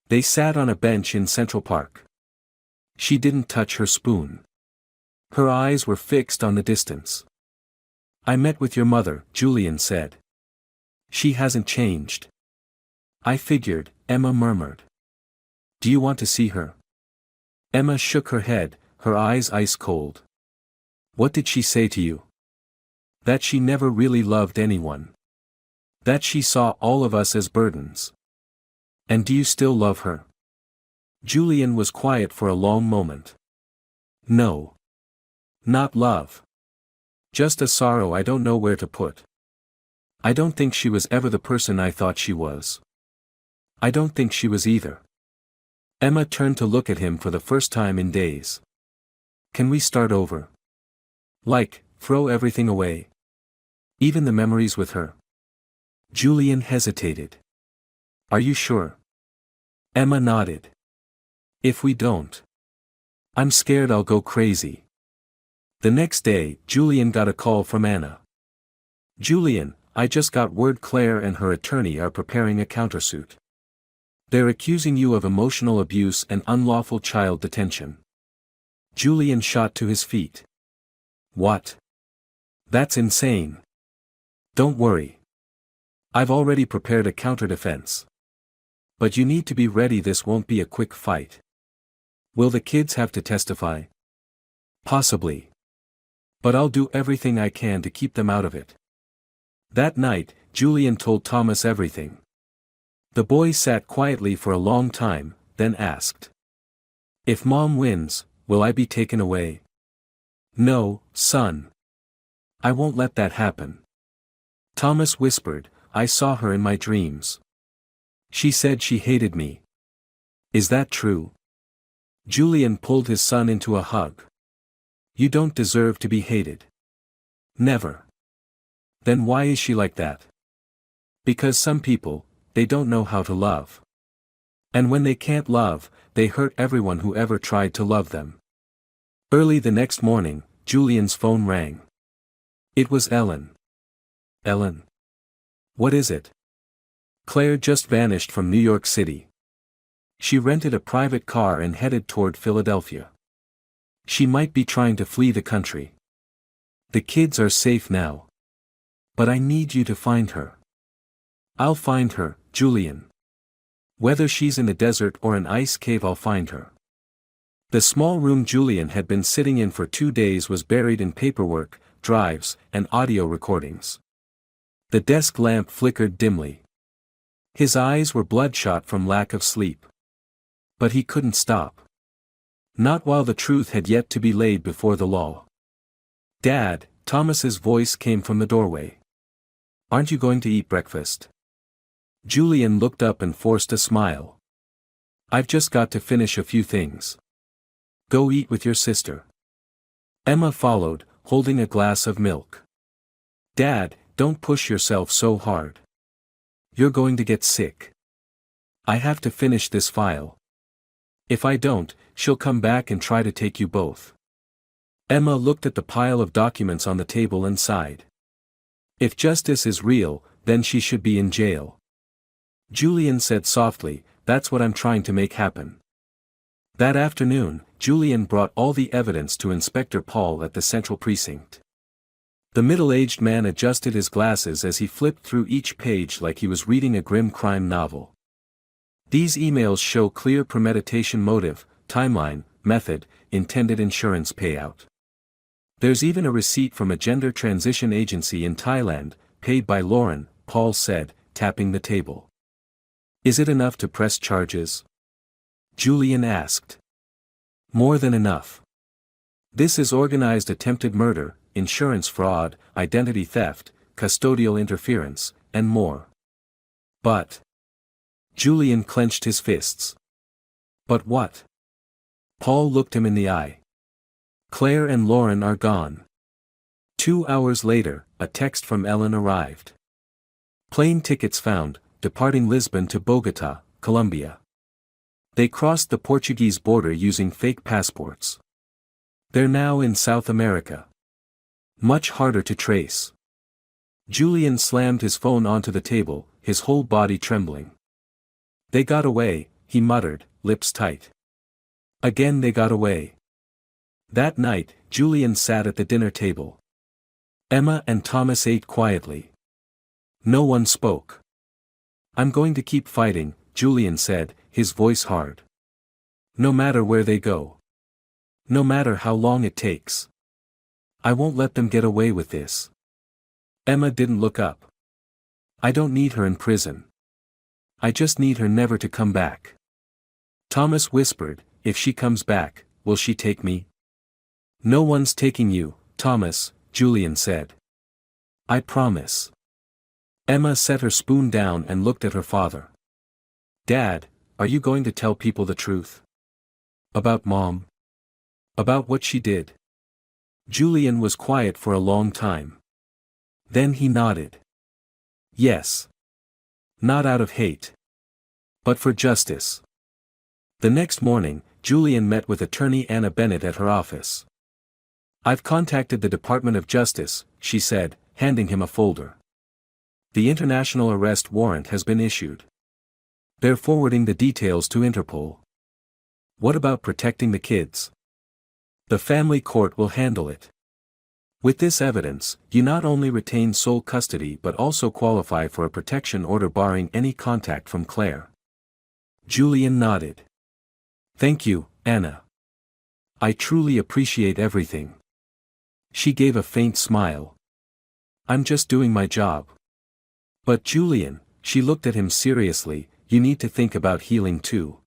They sat on a bench in Central Park. She didn't touch her spoon. Her eyes were fixed on the distance. "I met with your mother," Julian said. "She hasn't changed." "I figured," Emma murmured. "Do you want to see her?" Emma shook her head, her eyes ice cold. "What did she say to you?" "That she never really loved anyone. That she saw all of us as burdens." "And do you still love her?" Julian was quiet for a long moment. "No. Not love. Just a sorrow I don't know where to put. I don't think she was ever the person I thought she was. I don't think she was either." Emma turned to look at him for the first time in days. "Can we start over? Like, throw everything away? Even the memories with her?" Julian hesitated. "Are you sure?" Emma nodded. "If we don't, I'm scared I'll go crazy. The next day, Julian got a call from Anna. "Julian, I just got word Claire and her attorney are preparing a countersuit. They're accusing you of emotional abuse and unlawful child detention." Julian shot to his feet. "What? That's insane." "Don't worry. I've already prepared a counter-defense. But you need to be ready, this won't be a quick fight." "Will the kids have to testify?" "Possibly. But I'll do everything I can to keep them out of it." That night, Julian told Thomas everything. The boy sat quietly for a long time, then asked, "If Mom wins, will I be taken away?" "No, son. I won't let that happen." Thomas whispered, "I saw her in my dreams. She said she hated me." "Is that true?" Julian pulled his son into a hug. "You don't deserve to be hated." "Never." "Then why is she like that?" "Because some people, they don't know how to love. And when they can't love, they hurt everyone who ever tried to love them." Early the next morning, Julian's phone rang. It was Ellen. "Ellen? What is it?" "Claire just vanished from New York City. She rented a private car and headed toward Philadelphia. She might be trying to flee the country. The kids are safe now. But I need you to find her." "I'll find her, Julian. Whether she's in the desert or an ice cave, I'll find her." The small room Julian had been sitting in for 2 days was buried in paperwork, drives, and audio recordings. The desk lamp flickered dimly. His eyes were bloodshot from lack of sleep. But he couldn't stop. Not while the truth had yet to be laid before the law. "Dad," Thomas's voice came from the doorway. "Aren't you going to eat breakfast?" Julian looked up and forced a smile. "I've just got to finish a few things." "Go eat with your sister." Emma followed, holding a glass of milk. "Dad, don't push yourself so hard. You're going to get sick." "I have to finish this file. If I don't, she'll come back and try to take you both." Emma looked at the pile of documents on the table and sighed. "If justice is real, then she should be in jail." Julian said softly, "That's what I'm trying to make happen." That afternoon, Julian brought all the evidence to Inspector Paul at the Central Precinct. The middle-aged man adjusted his glasses as he flipped through each page like he was reading a grim crime novel. "These emails show clear premeditation, motive, timeline, method, intended insurance payout. There's even a receipt from a gender transition agency in Thailand, paid by Lauren," Paul said, tapping the table. "Is it enough to press charges?" Julian asked. "More than enough. This is organized attempted murder, insurance fraud, identity theft, custodial interference, and more." "But..." Julian clenched his fists. "But what?" Paul looked him in the eye. "Claire and Lauren are gone." 2 hours later, a text from Ellen arrived. "Plane tickets found, departing Lisbon to Bogota, Colombia. They crossed the Portuguese border using fake passports. They're now in South America. Much harder to trace." Julian slammed his phone onto the table, his whole body trembling. "They got away," he muttered, lips tight. "Again they got away." That night, Julian sat at the dinner table. Emma and Thomas ate quietly. No one spoke. "I'm going to keep fighting," Julian said, his voice hard. "No matter where they go. No matter how long it takes. I won't let them get away with this." Emma didn't look up. "I don't need her in prison. I just need her never to come back." Thomas whispered, "If she comes back, will she take me?" "No one's taking you, Thomas," Julian said. "I promise." Emma set her spoon down and looked at her father. "Dad, are you going to tell people the truth? About Mom? About what she did?" Julian was quiet for a long time. Then he nodded. "Yes. Not out of hate. But for justice." The next morning, Julian met with attorney Anna Bennett at her office. "I've contacted the Department of Justice," she said, handing him a folder. "The international arrest warrant has been issued. They're forwarding the details to Interpol." "What about protecting the kids?" "The family court will handle it. With this evidence, you not only retain sole custody but also qualify for a protection order barring any contact from Claire." Julian nodded. "Thank you, Anna. I truly appreciate everything." She gave a faint smile. "I'm just doing my job." "But Julian," she looked at him seriously, "you need to think about healing too.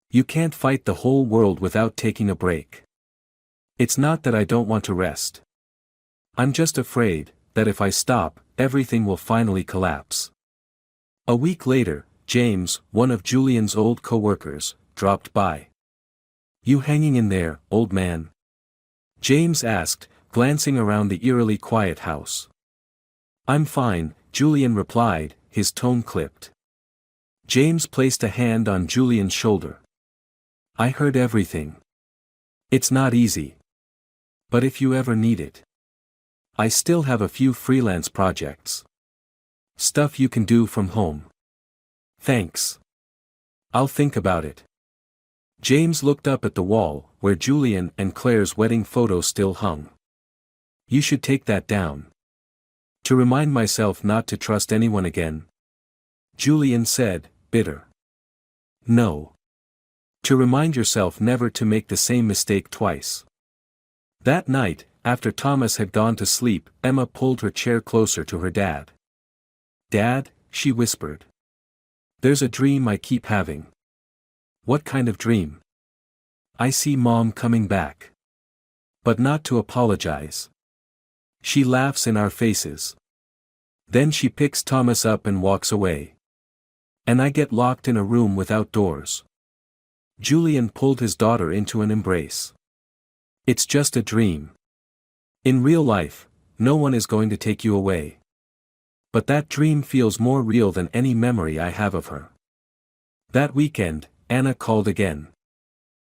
You can't fight the whole world without taking a break. It's not that I don't want to rest. I'm just afraid that if I stop, everything will finally collapse." A week later, James, one of Julian's old co-workers, dropped by. "You hanging in there, old man?" James asked, glancing around the eerily quiet house. "I'm fine," Julian replied, his tone clipped. James placed a hand on Julian's shoulder. "I heard everything. It's not easy. But if you ever need it. I still have a few freelance projects. Stuff you can do from home." "Thanks. I'll think about it." James looked up at the wall, where Julian and Claire's wedding photo still hung. "You should take that down. To remind myself not to trust anyone again." Julian said, bitter. "No. To remind yourself never to make the same mistake twice." That night, after Thomas had gone to sleep, Emma pulled her chair closer to her dad. "Dad," she whispered. "There's a dream I keep having." "What kind of dream?" "I see Mom coming back. But not to apologize. She laughs in our faces. Then she picks Thomas up and walks away. And I get locked in a room without doors." Julian pulled his daughter into an embrace. "It's just a dream. In real life, no one is going to take you away. But that dream feels more real than any memory I have of her." That weekend, Anna called again.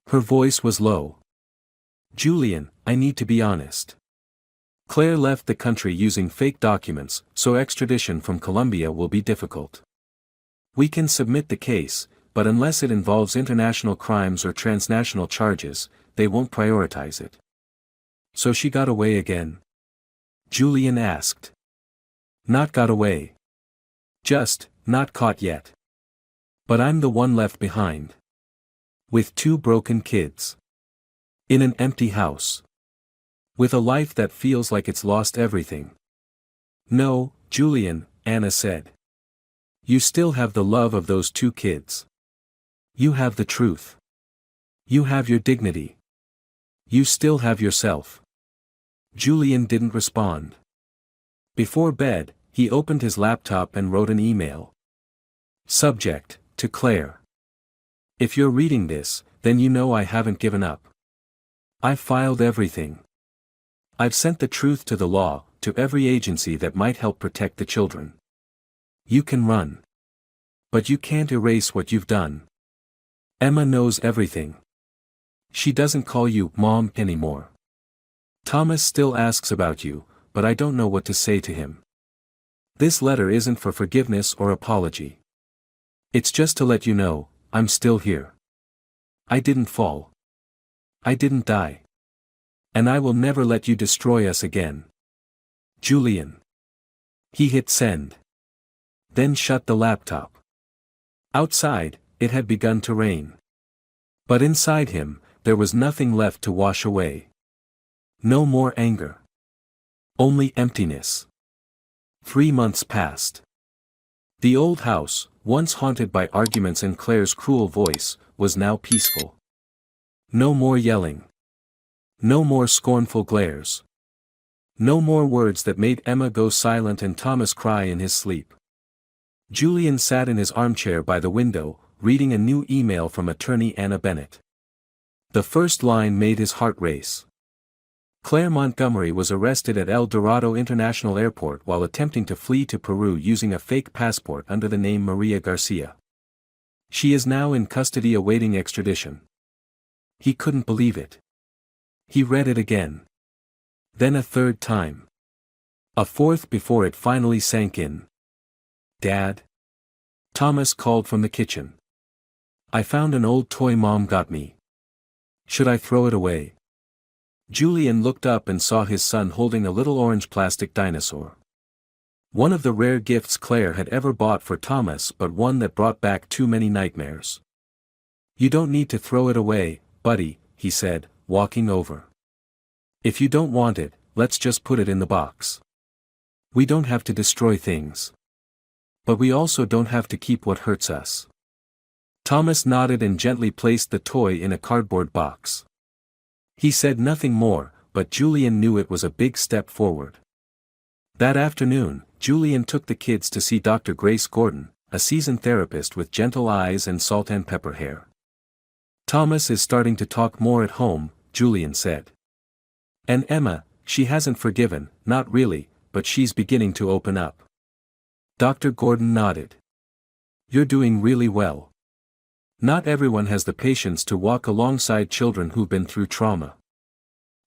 Her voice was low. "Julian, I need to be honest. Claire left the country using fake documents, so extradition from Colombia will be difficult. We can submit the case, but unless it involves international crimes or transnational charges, they won't prioritize it." "So she got away again?" Julian asked. "Not got away. Just, not caught yet. But I'm the one left behind. With 2 broken kids. In an empty house. With a life that feels like it's lost everything." "No, Julian," Anna said. "You still have the love of those 2 kids. You have the truth. You have your dignity. You still have yourself." Julian didn't respond. Before bed, he opened his laptop and wrote an email. Subject, to Claire. "If you're reading this, then you know I haven't given up. I've filed everything. I've sent the truth to the law, to every agency that might help protect the children. You can run. But you can't erase what you've done. Emma knows everything. She doesn't call you Mom anymore. Thomas still asks about you, but I don't know what to say to him. This letter isn't for forgiveness or apology. It's just to let you know, I'm still here. I didn't fall. I didn't die. And I will never let you destroy us again. Julian." He hit send. Then shut the laptop. Outside, it had begun to rain. But inside him, there was nothing left to wash away. No more anger. Only emptiness. 3 months passed. The old house, once haunted by arguments and Claire's cruel voice, was now peaceful. No more yelling. No more scornful glares. No more words that made Emma go silent and Thomas cry in his sleep. Julian sat in his armchair by the window, reading a new email from attorney Anna Bennett. The first line made his heart race. Claire Montgomery was arrested at El Dorado International Airport while attempting to flee to Peru using a fake passport under the name Maria Garcia. She is now in custody awaiting extradition. He couldn't believe it. He read it again. Then a third time. A fourth before it finally sank in. "Dad?" Thomas called from the kitchen. "I found an old toy Mom got me. Should I throw it away?" Julian looked up and saw his son holding a little orange plastic dinosaur. One of the rare gifts Claire had ever bought for Thomas, but one that brought back too many nightmares. "You don't need to throw it away, buddy," he said, walking over. "If you don't want it, let's just put it in the box. We don't have to destroy things. But we also don't have to keep what hurts us." Thomas nodded and gently placed the toy in a cardboard box. He said nothing more, but Julian knew it was a big step forward. That afternoon, Julian took the kids to see Dr. Grace Gordon, a seasoned therapist with gentle eyes and salt and pepper hair. "Thomas is starting to talk more at home," Julian said. "And Emma, she hasn't forgiven, not really, but she's beginning to open up." Dr. Gordon nodded. "You're doing really well. Not everyone has the patience to walk alongside children who've been through trauma."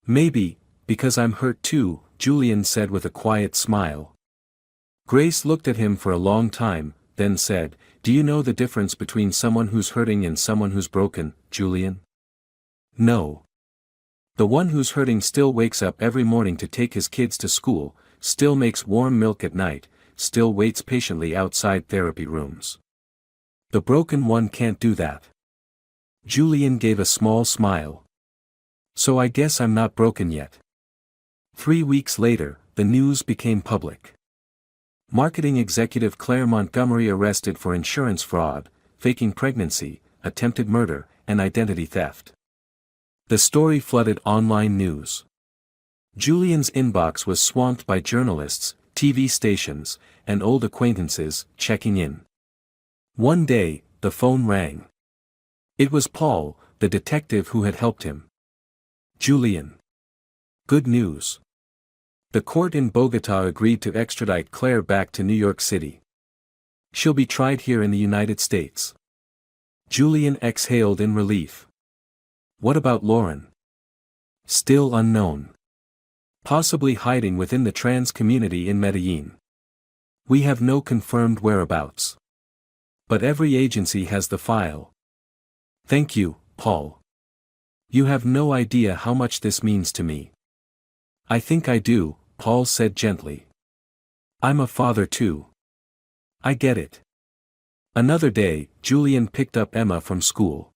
"Maybe, because I'm hurt too," Julian said with a quiet smile. Grace looked at him for a long time, then said, "Do you know the difference between someone who's hurting and someone who's broken, Julian?" "No. The one who's hurting still wakes up every morning to take his kids to school, still makes warm milk at night, still waits patiently outside therapy rooms. The broken one can't do that." Julian gave a small smile. "So I guess I'm not broken yet." 3 weeks later, the news became public. Marketing executive Claire Montgomery arrested for insurance fraud, faking pregnancy, attempted murder, and identity theft. The story flooded online news. Julian's inbox was swamped by journalists, TV stations, and old acquaintances checking in. One day, the phone rang. It was Paul, the detective who had helped him. "Julian. Good news. The court in Bogotá agreed to extradite Claire back to New York City. She'll be tried here in the United States." Julian exhaled in relief. "What about Lauren?" "Still unknown. Possibly hiding within the trans community in Medellin. We have no confirmed whereabouts. But every agency has the file." "Thank you, Paul. You have no idea how much this means to me." "I think I do," Paul said gently. "I'm a father too. I get it." Another day, Julian picked up Emma from school.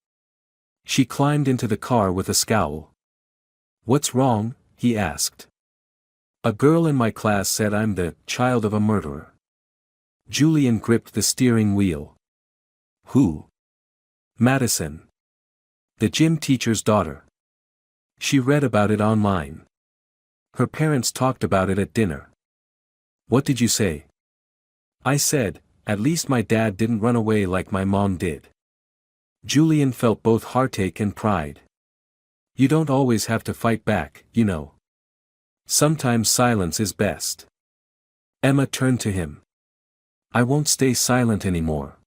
She climbed into the car with a scowl. "What's wrong?" he asked. "A girl in my class said I'm the child of a murderer." Julian gripped the steering wheel. "Who?" "Madison. The gym teacher's daughter. She read about it online. Her parents talked about it at dinner." "What did you say?" "I said, at least my dad didn't run away like my mom did." Julian felt both heartache and pride. You don't always have to fight back, you know. Sometimes silence is best. Emma turned to him. "I won't stay silent anymore.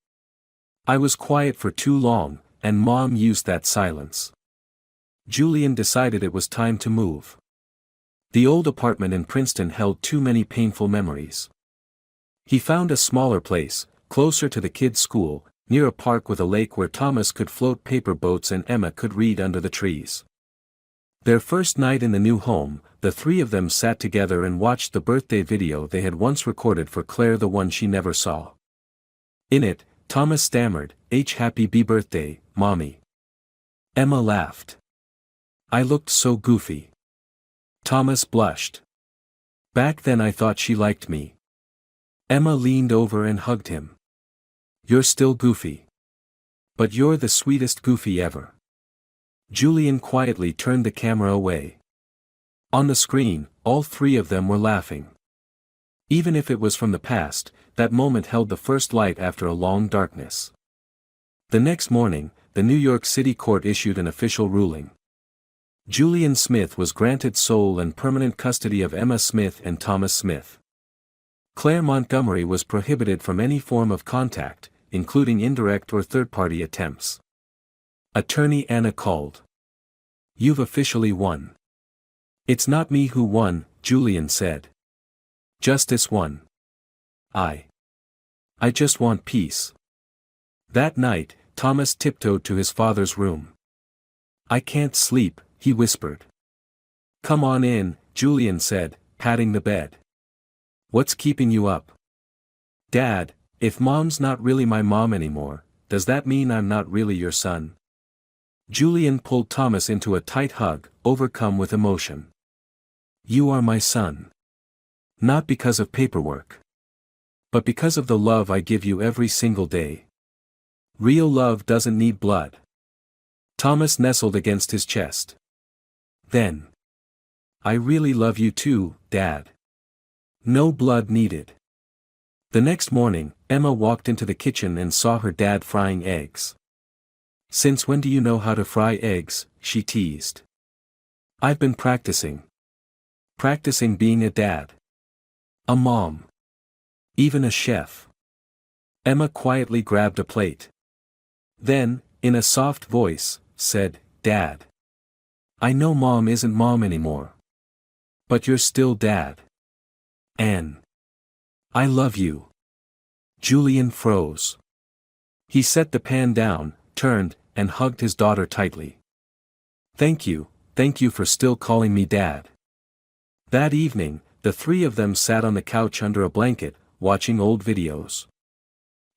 I was quiet for too long, and Mom used that silence." Julian decided it was time to move. The old apartment in Princeton held too many painful memories. He found a smaller place, closer to the kids' school, near a park with a lake where Thomas could float paper boats and Emma could read under the trees. Their first night in the new home, the three of them sat together and watched the birthday video they had once recorded for Claire, the one she never saw. In it, Thomas stammered, Happy birthday, Mommy." Emma laughed. "I looked so goofy." Thomas blushed. "Back then I thought she liked me." Emma leaned over and hugged him. "You're still goofy. But you're the sweetest goofy ever." Julian quietly turned the camera away. On the screen, all three of them were laughing. Even if it was from the past, that moment held the first light after a long darkness. The next morning, the New York City court issued an official ruling. Julian Smith was granted sole and permanent custody of Emma Smith and Thomas Smith. Claire Montgomery was prohibited from any form of contact, including indirect or third-party attempts. Attorney Anna called. "You've officially won. It's not me who won, Julian said. Justice won. I just want peace. That night, Thomas tiptoed to his father's room. I can't sleep, he whispered. Come on in, Julian said, patting the bed. What's keeping you up? Dad, if Mom's not really my mom anymore, does that mean I'm not really your son? Julian pulled Thomas into a tight hug, overcome with emotion. You are my son. Not because of paperwork. But because of the love I give you every single day. Real love doesn't need blood. Thomas nestled against his chest. Then. I really love you too, Dad. No blood needed. The next morning, Emma walked into the kitchen and saw her dad frying eggs. Since when do you know how to fry eggs? She teased. I've been practicing. Practicing being a dad. A mom. Even a chef. Emma quietly grabbed a plate. Then, in a soft voice, said, Dad. I know Mom isn't Mom anymore. But you're still Dad. And I love you. Julian froze. He set the pan down, turned, and hugged his daughter tightly. Thank you for still calling me Dad. That evening, the three of them sat on the couch under a blanket, watching old videos.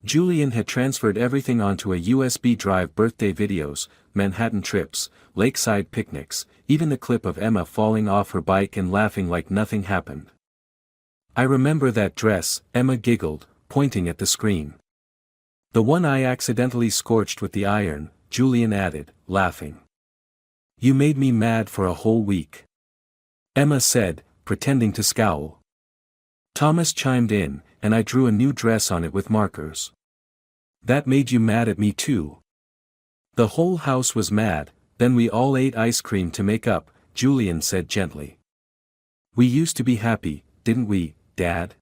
Julian had transferred everything onto a USB drive: birthday videos, Manhattan trips, lakeside picnics, even the clip of Emma falling off her bike and laughing like nothing happened. I remember that dress, Emma giggled, pointing at the screen. The one I accidentally scorched with the iron, Julian added, laughing. You made me mad for a whole week. Emma said, pretending to scowl. Thomas chimed in, and I drew a new dress on it with markers. That made you mad at me too. The whole house was mad, then we all ate ice cream to make up, Julian said gently. We used to be happy, didn't we, Dad?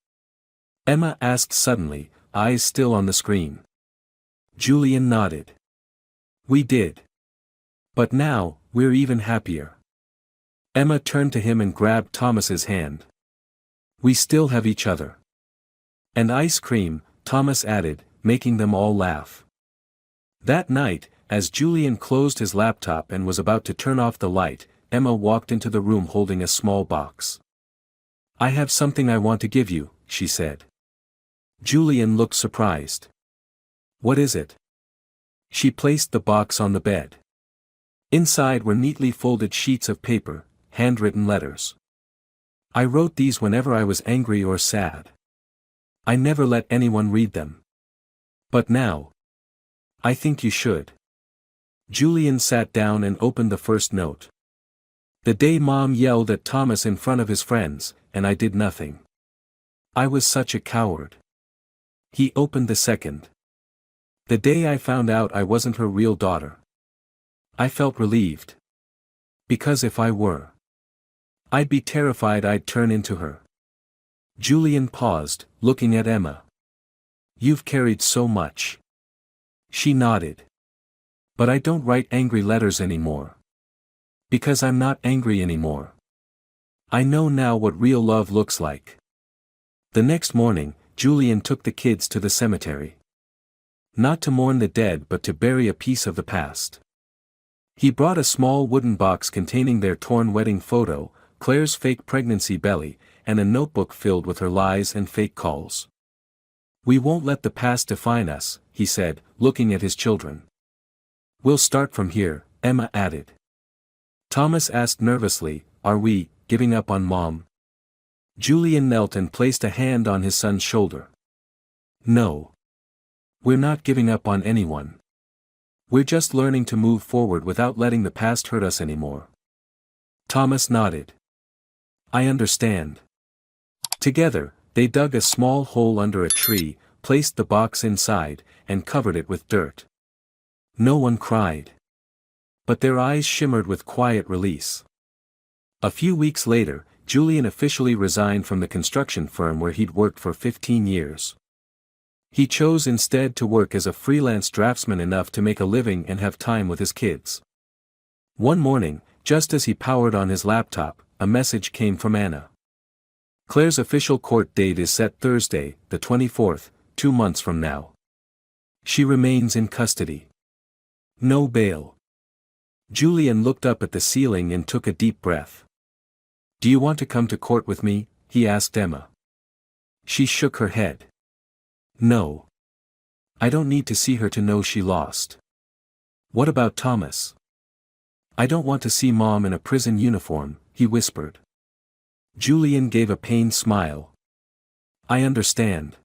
Emma asked suddenly, eyes still on the screen. Julian nodded. We did. But now, we're even happier. Emma turned to him and grabbed Thomas's hand. We still have each other. And ice cream, Thomas added, making them all laugh. That night, as Julian closed his laptop and was about to turn off the light, Emma walked into the room holding a small box. I have something I want to give you, she said. Julian looked surprised. What is it? She placed the box on the bed. Inside were neatly folded sheets of paper, handwritten letters. I wrote these whenever I was angry or sad. I never let anyone read them. But now. I think you should. Julian sat down and opened the first note. The day Mom yelled at Thomas in front of his friends, and I did nothing. I was such a coward. He opened the second. The day I found out I wasn't her real daughter. I felt relieved. Because if I were, I'd be terrified I'd turn into her. Julian paused, looking at Emma. You've carried so much. She nodded. But I don't write angry letters anymore. Because I'm not angry anymore. I know now what real love looks like. The next morning, Julian took the kids to the cemetery. Not to mourn the dead but to bury a piece of the past. He brought a small wooden box containing their torn wedding photo, Claire's fake pregnancy belly, and a notebook filled with her lies and fake calls. We won't let the past define us, he said, looking at his children. We'll start from here, Emma added. Thomas asked nervously, are we giving up on Mom? Julian knelt and placed a hand on his son's shoulder. No. We're not giving up on anyone. We're just learning to move forward without letting the past hurt us anymore. Thomas nodded. I understand. Together, they dug a small hole under a tree, placed the box inside, and covered it with dirt. No one cried. But their eyes shimmered with quiet release. A few weeks later, Julian officially resigned from the construction firm where he'd worked for 15 years. He chose instead to work as a freelance draftsman enough to make a living and have time with his kids. One morning, just as he powered on his laptop, a message came from Anna. Claire's official court date is set Thursday, the 24th, 2 months from now. She remains in custody. No bail. Julian looked up at the ceiling and took a deep breath. Do you want to come to court with me? He asked Emma. She shook her head. No. I don't need to see her to know she lost. What about Thomas? I don't want to see Mom in a prison uniform, he whispered. Julian gave a pained smile. I understand.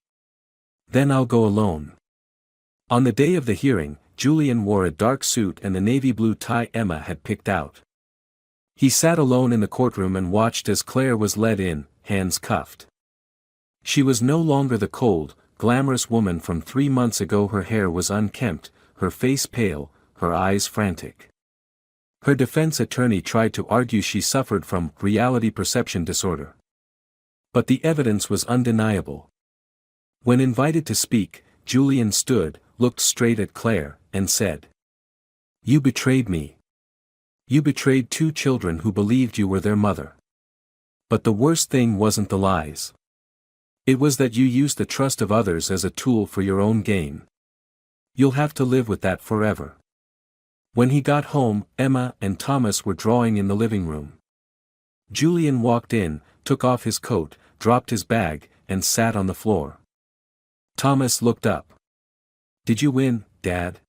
Then I'll go alone. On the day of the hearing, Julian wore a dark suit and the navy blue tie Emma had picked out. He sat alone in the courtroom and watched as Claire was led in, hands cuffed. She was no longer the cold, glamorous woman from 3 months ago. Her hair was unkempt, her face pale, her eyes frantic. Her defense attorney tried to argue she suffered from reality perception disorder. But the evidence was undeniable. When invited to speak, Julian stood, looked straight at Claire, and said, You betrayed me. You betrayed 2 children who believed you were their mother. But the worst thing wasn't the lies. It was that you used the trust of others as a tool for your own gain. You'll have to live with that forever. When he got home, Emma and Thomas were drawing in the living room. Julian walked in, took off his coat, dropped his bag, and sat on the floor. Thomas looked up. Did you win, Dad?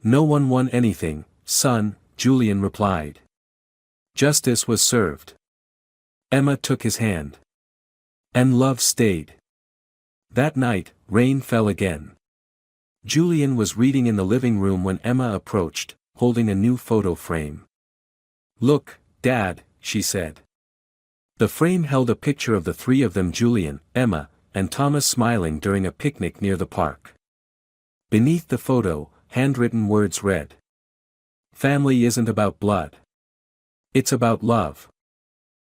No one won anything, son, Julian replied. Justice was served. Emma took his hand. And love stayed. That night, rain fell again. Julian was reading in the living room when Emma approached, holding a new photo frame. Look, Dad, she said. The frame held a picture of the 3 of them, Julian, Emma, and Thomas, smiling during a picnic near the park. Beneath the photo, handwritten words read, Family isn't about blood. It's about love.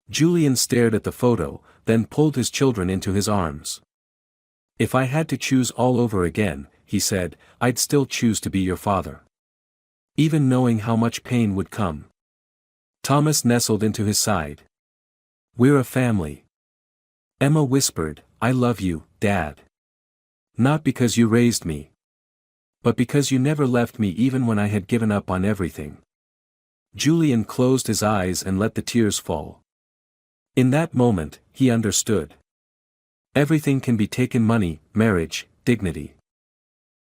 Julian stared at the photo, then pulled his children into his arms. If I had to choose all over again, he said, I'd still choose to be your father. Even knowing how much pain would come. Thomas nestled into his side. We're a family. Emma whispered, I love you, Dad. Not because you raised me. But because you never left me even when I had given up on everything. Julian closed his eyes and let the tears fall. In that moment, he understood. Everything can be taken: money, marriage, dignity.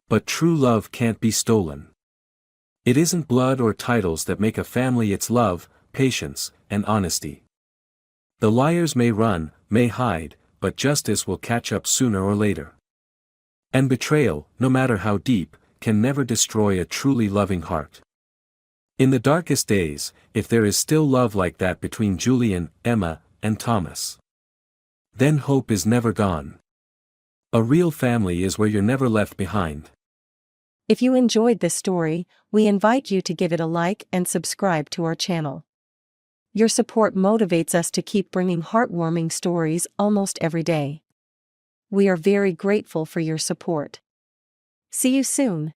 But true love can't be stolen. It isn't blood or titles that make a family, it's love, patience, and honesty. The liars may run, may hide, but justice will catch up sooner or later. And betrayal, no matter how deep, can never destroy a truly loving heart. In the darkest days, if there is still love like that between Julian, Emma, and Thomas, then hope is never gone. A real family is where you're never left behind. If you enjoyed this story, we invite you to give it a like and subscribe to our channel. Your support motivates us to keep bringing heartwarming stories almost every day. We are very grateful for your support. See you soon.